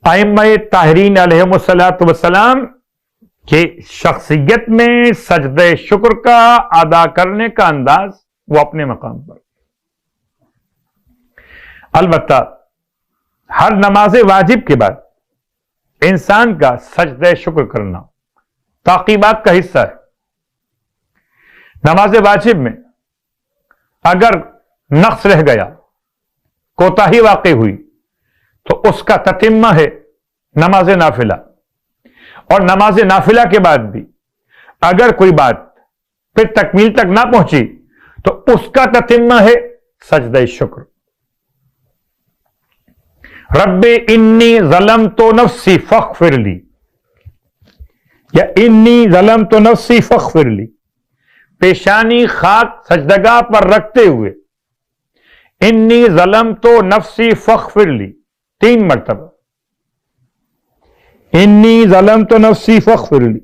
ائمہ طاہرین علیہم الصلاۃ والسلام کی شخصیت میں سجدہ شکر کا ادا کرنے کا انداز وہ اپنے مقام پر۔ البتہ ہر نماز واجب کے بعد انسان کا سجدہ شکر کرنا تعقیبات کا حصہ ہے۔ نماز واجب میں اگر نقص رہ گیا، کوتاہی واقع ہوئی، تو اس کا تتمہ ہے نماز نافلہ، اور نماز نافلہ کے بعد بھی اگر کوئی بات پھر تکمیل تک نہ پہنچی تو اس کا تتمہ ہے سجدہ شکر۔ رب انی ظلمت نفسی فاغفر لی، یا انی ظلمت نفسی فاغفر لی، پیشانی خاک سجدگاہ پر رکھتے ہوئے انی ظلمت نفسی فاغفر لی 3 مرتبہ، انی ظلمت نفسی فاغفر لی،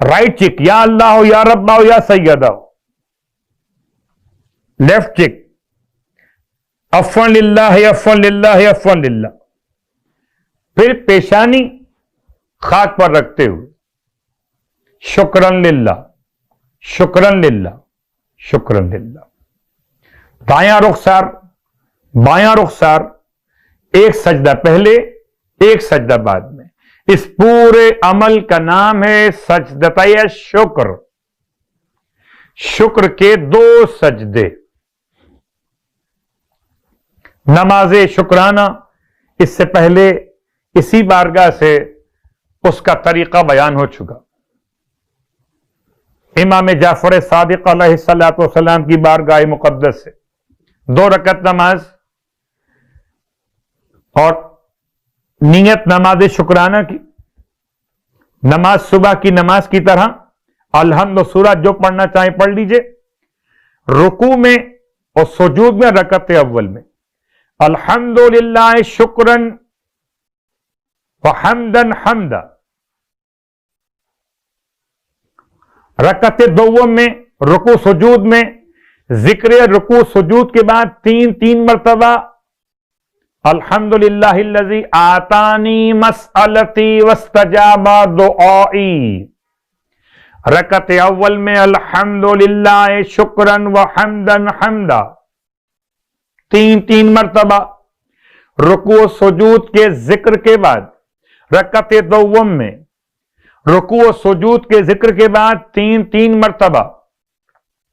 رائٹ چیک یا اللہ ہو یا رب ہو یا سیدہ ہو، لیفٹ چیک عفوا للہ عفوا للہ عفوا للہ، پھر پیشانی خاک پر رکھتے ہوئے شکرن للہ شکرن للہ شکرن للہ، دایاں رخسار بایاں رخسار، ایک سجدہ پہلے ایک سجدہ بعد میں۔ اس پورے عمل کا نام ہے سجدہ شکر، شکر کے 2 سجدے۔ نماز شکرانہ اس سے پہلے اسی بارگاہ سے اس کا طریقہ بیان ہو چکا۔ امام جعفر صادق علیہ الصلوۃ والسلام کی بارگاہ مقدس سے 2 رکعت نماز اور نیت نماز شکرانہ کی، نماز صبح کی نماز کی طرح الحمد سورہ جو پڑھنا چاہیں پڑھ لیجئے، رکوع میں اور سجود میں رکعت اول میں الحمد للہ شکرن وحمدن حمدا، رکعت دوم میں رکوع سجود میں ذکر رکوع سجود کے بعد 3 مرتبہ الحمد للہ الذی آتانی مسألتی واستجاب دعائی، رکعت اول میں الحمد للہ شکرن وحمدن حمدا 3 مرتبہ، رکوع سجود کے ذکر کے بعد رکعت دوم میں رکوع سجود کے ذکر کے بعد 3 مرتبہ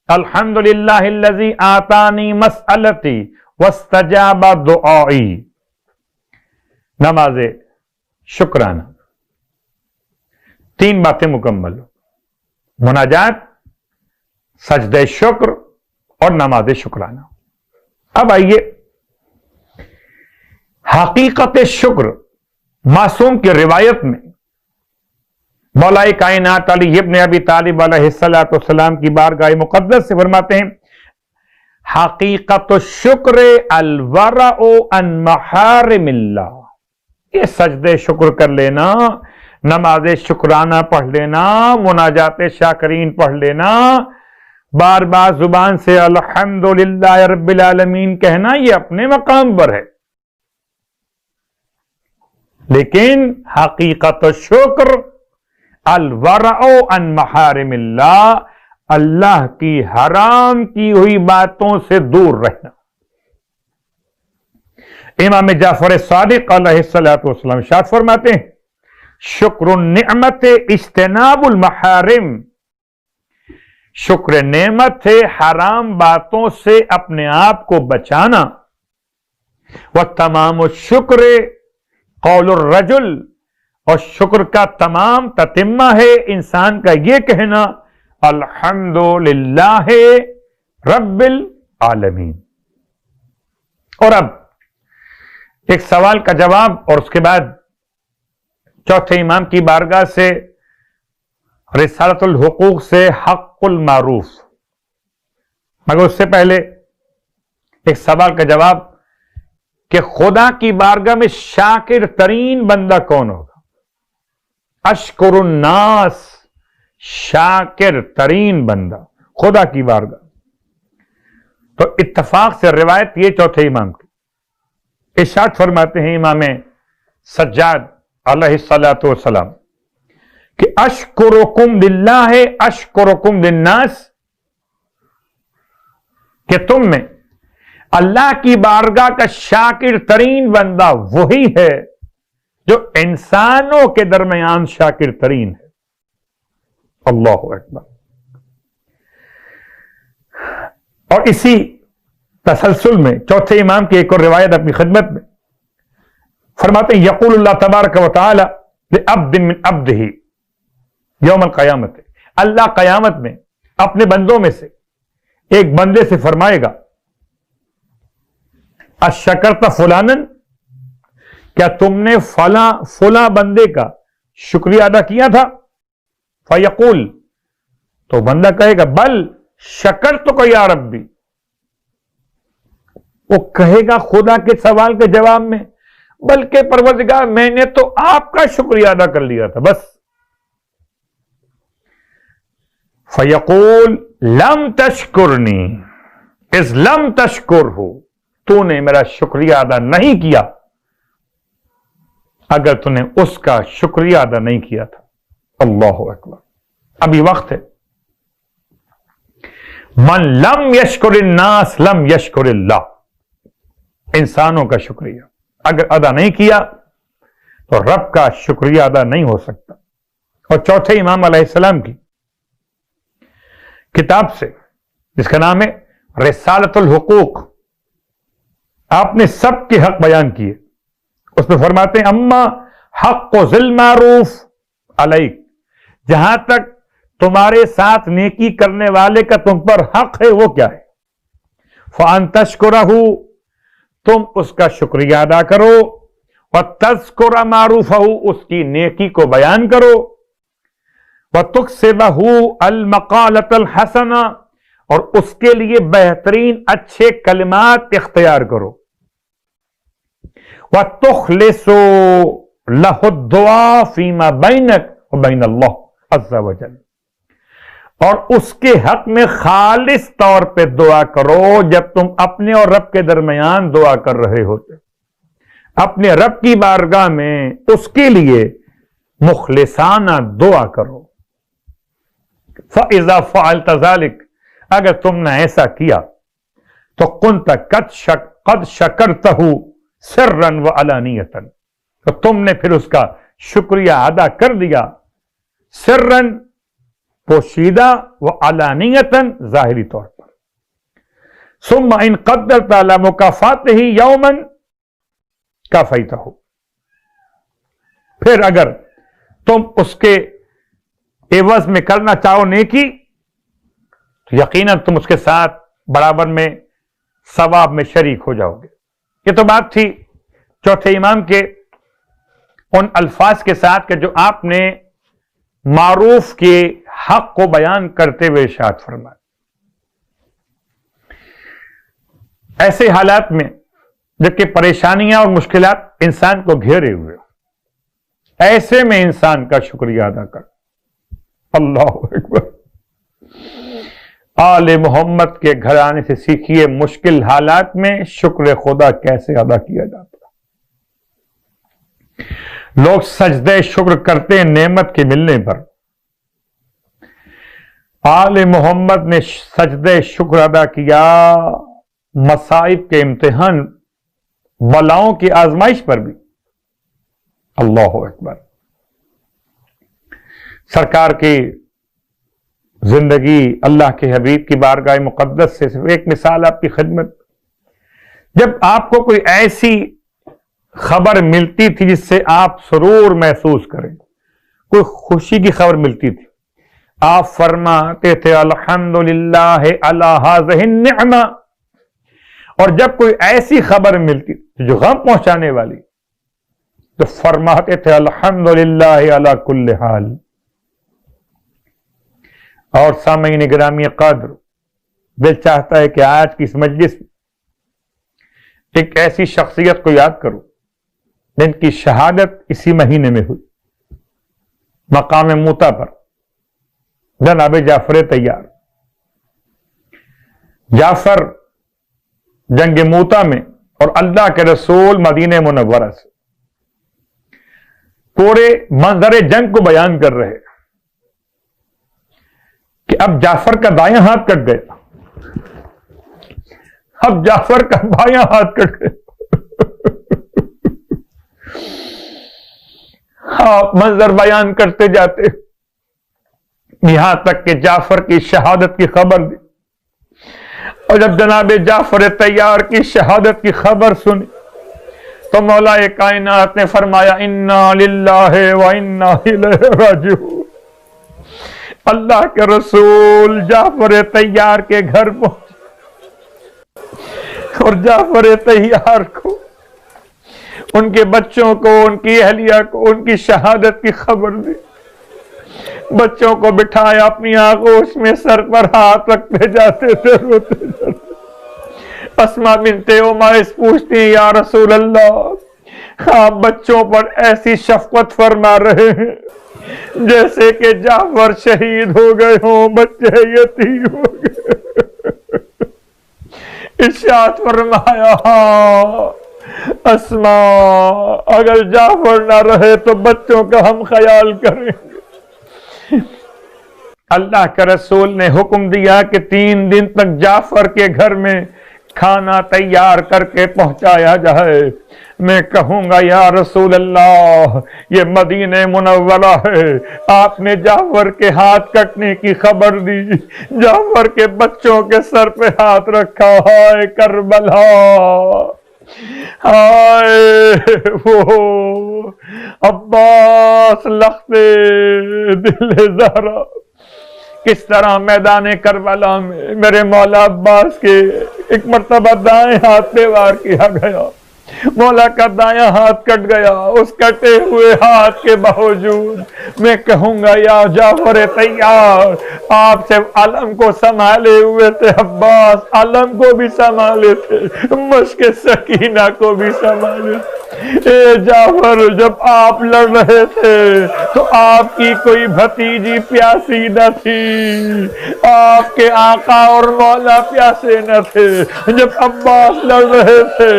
الحمد للہ الذی آتانی مسألتی واستجاب دعائی، نماز شکرانہ 3 باتیں مکمل، مناجات، سجدہ شکر اور نماز شکرانہ۔ اب آئیے حقیقت شکر معصوم کی روایت میں مولا کائنات علی ابن ابی طالب علیہ الصلوۃ والسلام کی بارگاہ مقدس سے فرماتے ہیں حقیقت الشکر الورع عن محارم اللہ، یہ سجدے شکر کر لینا، نماز شکرانہ پڑھ لینا، مناجات شاکرین پڑھ لینا، بار بار زبان سے الحمدللہ رب العالمین کہنا، یہ اپنے مقام پر ہے، لیکن حقیقت الشکر الورع عن محارم اللہ، اللہ کی حرام کی ہوئی باتوں سے دور رہنا۔ امام جعفر صادق علیہ الصلوۃ والسلام ارشاد فرماتے ہیں شکر النعمت اجتناب المحارم، شکر نعمت ہے حرام باتوں سے اپنے آپ کو بچانا، وتمام الشکر قول الرجل، اور شکر کا تمام تتمہ ہے انسان کا یہ کہنا الحمدللہ رب العالمین۔ اور اب ایک سوال کا جواب، اور اس کے بعد چوتھے امام کی بارگاہ سے رسالۃ الحقوق سے حق المعروف، مگر اس سے پہلے ایک سوال کا جواب کہ خدا کی بارگاہ میں شاکر ترین بندہ کون ہوگا؟ اشکر الناس، شاکر ترین بندہ خدا کی بارگاہ۔ تو اتفاق سے روایت یہ چوتھے امام کی، ارشاد فرماتے ہیں امام سجاد علیہ الصلوۃ والسلام کہ اشکرکم للہ اشکرکم للناس، کہ تم میں اللہ کی بارگاہ کا شاکر ترین بندہ وہی ہے جو انسانوں کے درمیان شاکر ترین ہے۔ اللہ اکبر۔ اور اسی تسلسل میں چوتھے امام کی ایک اور روایت اپنی خدمت میں فرماتے ہیں یقول اللہ تبارک و تعالی لعبد من عبدہ یوم القیامت، اللہ قیامت میں اپنے بندوں میں سے ایک بندے سے فرمائے گا اشکرت فلانن، کیا تم نے فلاں بندے کا شکریہ ادا کیا تھا؟ فیقول، تو بندہ کہے گا بل شکرتک یا ربی، وہ کہے گا خدا کے سوال کے جواب میں بلکہ پروردگار میں نے تو آپ کا شکریہ ادا کر لیا تھا بس۔ فیقول لم تشکرنی اذ لم تشکرہ، تو نے میرا شکریہ ادا نہیں کیا اگر تو نے اس کا شکریہ ادا نہیں کیا تھا۔ اللہ اکبر۔ ابھی وقت ہے، من لم یشکر الناس لم یشکر اللہ، انسانوں کا شکریہ اگر ادا نہیں کیا تو رب کا شکریہ ادا نہیں ہو سکتا۔ اور چوتھے امام علیہ السلام کی کتاب سے جس کا نام ہے رسالۃ الحقوق، آپ نے سب کے حق بیان کیے، اس میں فرماتے ہیں اما حق ذی المعروف علیک، جہاں تک تمہارے ساتھ نیکی کرنے والے کا تم پر حق ہے وہ کیا ہے؟ فَأَن تَشْكُرَهُ، تم اس کا شکریہ ادا کرو، وَتَذْكُرَ مَعْرُوفَهُ، اس کی نیکی کو بیان کرو، وَتُكْسِبَهُ الْمَقَالَةَ الْحَسَنَةَ، اور اس کے لیے بہترین اچھے کلمات اختیار کرو، وَتُخْلِصُ لَهُ الدُّعَاءَ فِيمَا بَيْنَكَ وَبَيْنَ اللَّهِ عَزَّ وَجَلَّ، اور اس کے حق میں خالص طور پہ دعا کرو جب تم اپنے اور رب کے درمیان دعا کر رہے ہوتے، اپنے رب کی بارگاہ میں اس کے لیے مخلصانہ دعا کرو۔ فَإِذَا فَعَلْتَ ذَلِكَ، اگر تم نے ایسا کیا تو كُنْتَ قَدْ شَكَرْتَهُ سِرًّا وَعَلَانِيَةً، تو تم نے پھر اس کا شکریہ ادا کر دیا سرًا پوشیدہ وعلانیتاً ظاہری طور پر۔ ثم ان قدرت علی مکافاتہ یوما کافیتہ، پھر اگر تم اس کے عوض میں کرنا چاہو نیکی تو یقیناً تم اس کے ساتھ برابر میں ثواب میں شریک ہو جاؤ گے۔ یہ تو بات تھی چوتھے امام کے ان الفاظ کے ساتھ کہ جو آپ نے معروف کے حق کو بیان کرتے ہوئے ارشاد فرمایا۔ ایسے حالات میں جبکہ پریشانیاں اور مشکلات انسان کو گھیرے ہوئے، ایسے میں انسان کا شکریہ ادا کر۔ اللہ اکبر۔ آل محمد کے گھرانے سے سیکھیے مشکل حالات میں شکر خدا کیسے ادا کیا جاتا۔ لوگ سجدے شکر کرتے ہیں نعمت کے ملنے پر، آل محمد نے سجدے شکر ادا کیا مصائب کے امتحان بلاؤں کی آزمائش پر بھی۔ اللہ اکبر۔ سرکار کی زندگی، اللہ کے حبیب کی بارگاہ مقدس سے صرف ایک مثال آپ کی خدمت۔ جب آپ کو کوئی ایسی خبر ملتی تھی جس سے آپ سرور محسوس کریں، کوئی خوشی کی خبر ملتی تھی، آپ فرماتے تھے الحمدللہ علی ہذہ النعمہ۔ اور جب کوئی ایسی خبر ملتی تھی جو غم پہنچانے والی، تو فرماتے تھے الحمدللہ علی کل حال۔ اور سامعین گرامی قدر، دل چاہتا ہے کہ آج کی اس مجلس میں ایک ایسی شخصیت کو یاد کرو جن کی شہادت اسی مہینے میں ہوئی، مقام موتا پر، جناب جعفر طیار۔ جعفر جنگ موتا میں، اور اللہ کے رسول مدینہ منورہ سے پورے منظر جنگ کو بیان کر رہے کہ اب جعفر کا دایاں ہاتھ کٹ گیا، اب جعفر کا بایاں ہاتھ کٹ گیا۔ آپ منظر بیان کرتے جاتے یہاں تک کہ جعفر کی شہادت کی خبر دی، اور جب جناب جعفر طیار کی شہادت کی خبر سنی تو مولا کائنات نے فرمایا انا للہ و انا الیہ راجعون۔ اللہ کے رسول جعفر طیار کے گھر پہنچے اور جعفر طیار کو، ان کے بچوں کو، ان کی اہلیہ کو، ان کی شہادت کی خبر دی۔ بچوں کو بٹھایا، اپنی آغوش میں سر پر ہاتھ رکھتے جاتے تھے، روتے جاتے۔ اسماء بنت عمیس پوچھتی ہیں یا رسول اللہ، آپ بچوں پر ایسی شفقت فرما رہے ہیں جیسے کہ جعفر شہید ہو گئے ہوں، بچے یتیم ہو گئے۔ ارشاد فرمایا ہاں اسماء، اگر جعفر نہ رہے تو بچوں کا ہم خیال کریں گے۔ اللہ کے رسول نے حکم دیا کہ 3 دن تک جعفر کے گھر میں کھانا تیار کر کے پہنچایا جائے۔ میں کہوں گا یا رسول اللہ، یہ مدینہ منورہ ہے، آپ نے جعفر کے ہاتھ کٹنے کی خبر دی، جعفر کے بچوں کے سر پہ ہاتھ رکھا، ہائے کربلا، ہائے وہ عباس لخت دل زہرا، کس طرح میدان کربلا میں میرے مولا عباس کے ایک مرتبہ دائیں ہاتھ پہ وار کیا گیا، مولا کا دایاں ہاتھ کٹ گیا۔ اس کٹے ہوئے ہاتھ کے باوجود میں کہوں گا یا جعفر طیار، آپ صرف علم کو سنبھالے ہوئے تھے، عباس علم کو بھی سنبھالے تھے، مشک سکینہ کو بھی سنبھالے تھے۔ اے جعفر، جب آپ لڑ رہے تھے تو آپ کی کوئی بھتیجی پیاسی نہ تھی، آپ کے آقا اور مولا پیاسے نہ تھے۔ جب عباس لڑ رہے تھے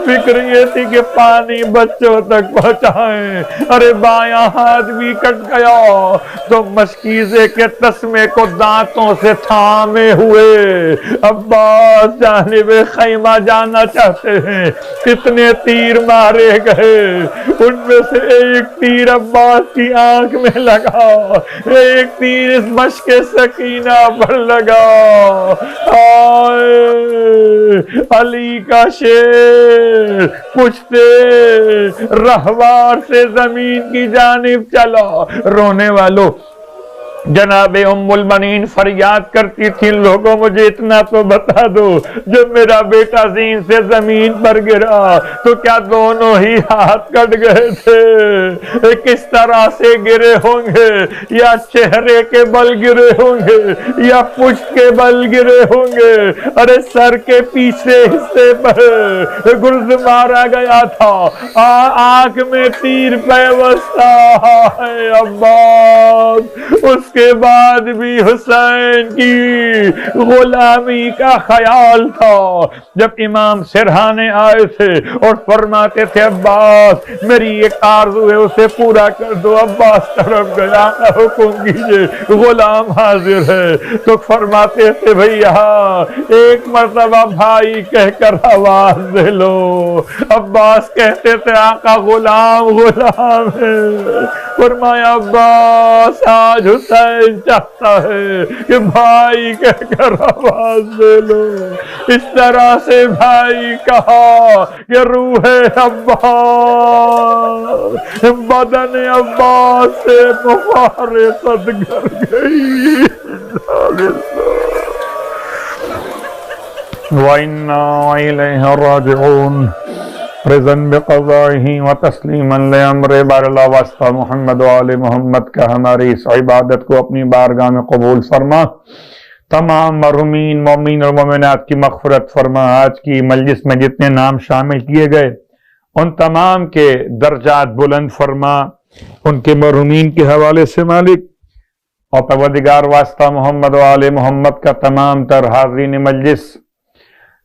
فکر یہ تھی کہ پانی بچوں تک پہنچائیں، ارے بایاں ہاتھ بھی کٹ گیا تو مشکیزے کے تسمے کو دانتوں سے تھامے ہوئے عباس جانب خیمہ جانا چاہتے ہیں۔ کتنے تیر مارے گئے، ان میں سے ایک تیر عباس کی آنکھ میں لگا، ایک تیر اس مشک سکینہ پر لگا۔ آئے علی کا شیر پوچھتے رہوار سے زمین کی جانب چلا۔ رونے والوں، جناب ام المنین فریاد کرتی تھی لوگوں مجھے اتنا تو بتا دو، جب میرا بیٹا زین سے زمین پر گرا تو کیا دونوں ہی ہاتھ کٹ گئے تھے؟ کس طرح سے گرے ہوں گے؟ یا چہرے کے بل گرے ہوں گے یا پشت کے بل گرے ہوں گے؟ ارے سر کے پیچھے حصے پر گرز مارا گیا تھا، آنکھ میں تیر پیوستہ ہے عباس، اس کے بعد بھی حسین کی غلامی کا خیال تھا۔ جب امام سرہانے آئے تھے اور فرماتے تھے عباس میری ایک آرزو ہے اسے پورا کر دو، عباس طرف گیا، حکم کیجئے غلام حاضر ہے، تو فرماتے تھے بھیا ایک مرتبہ بھائی کہہ کر آواز دے لو۔ عباس کہتے تھے آقا غلام غلام ہے۔ فرمایا عباس آج حسین چاہتا ہے کہ بھائی کہہ کر آواز دے لو۔ اس طرح سے بھائی کہا کہ روح عباس بدن عباس سے مفارقت کر گئی۔ وَإِنَّا إِلَيْهِ رَاجِعُونَ رضا بقضائه وتسلیما لامر بار اللہ واسطہ محمد و آل محمد کا ہماری اس عبادت کو اپنی بارگاہ میں قبول فرما، تمام مرحومین مومنین اور مومنات کی مغفرت فرما۔ آج کی مجلس میں جتنے نام شامل کیے گئے ان تمام کے درجات بلند فرما، ان کے مرحومین کے حوالے سے مالک، اور پروردگار واسطہ محمد و آل محمد کا تمام تر حاضرین مجلس،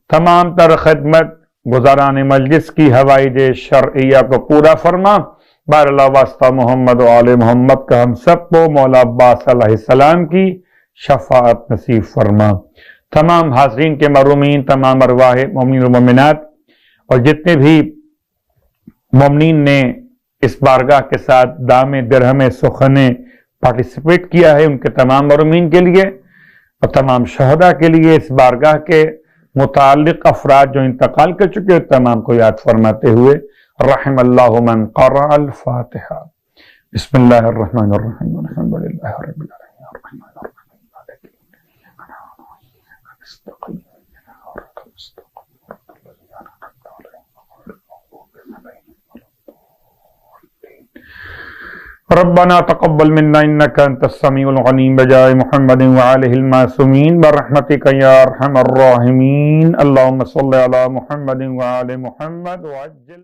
تمام تر خدمت گزاران مجلس کی حوائج شرعیہ کو پورا فرما۔ بار اللہ واسطہ محمد و آل محمد کا ہم سب کو مولا عباس علیہ السلام کی شفاعت نصیب فرما۔ تمام حاضرین کے مرحومین، تمام ارواح مومنین و مومنات اور جتنے بھی مومنین نے اس بارگاہ کے ساتھ دام درہم سخن پارٹیسپیٹ کیا ہے ان کے تمام مرحومین کے لیے اور تمام شہداء کے لیے، اس بارگاہ کے متعلق افراد جو انتقال کر چکے ہیں تمام کو یاد فرماتے ہوئے رحم اللہ من قرأ الفاتحہ۔ بسم اللہ الرحمن الرحیم الحمد للہ رب العالمین الرحمن الرحیم مالک یوم الدین ربنا تقبل منا انك انت السميع العليم بجاه محمد وآله المعصومين برحمتك يا ارحم الراحمين اللهم صل على محمد وآل محمد وعجل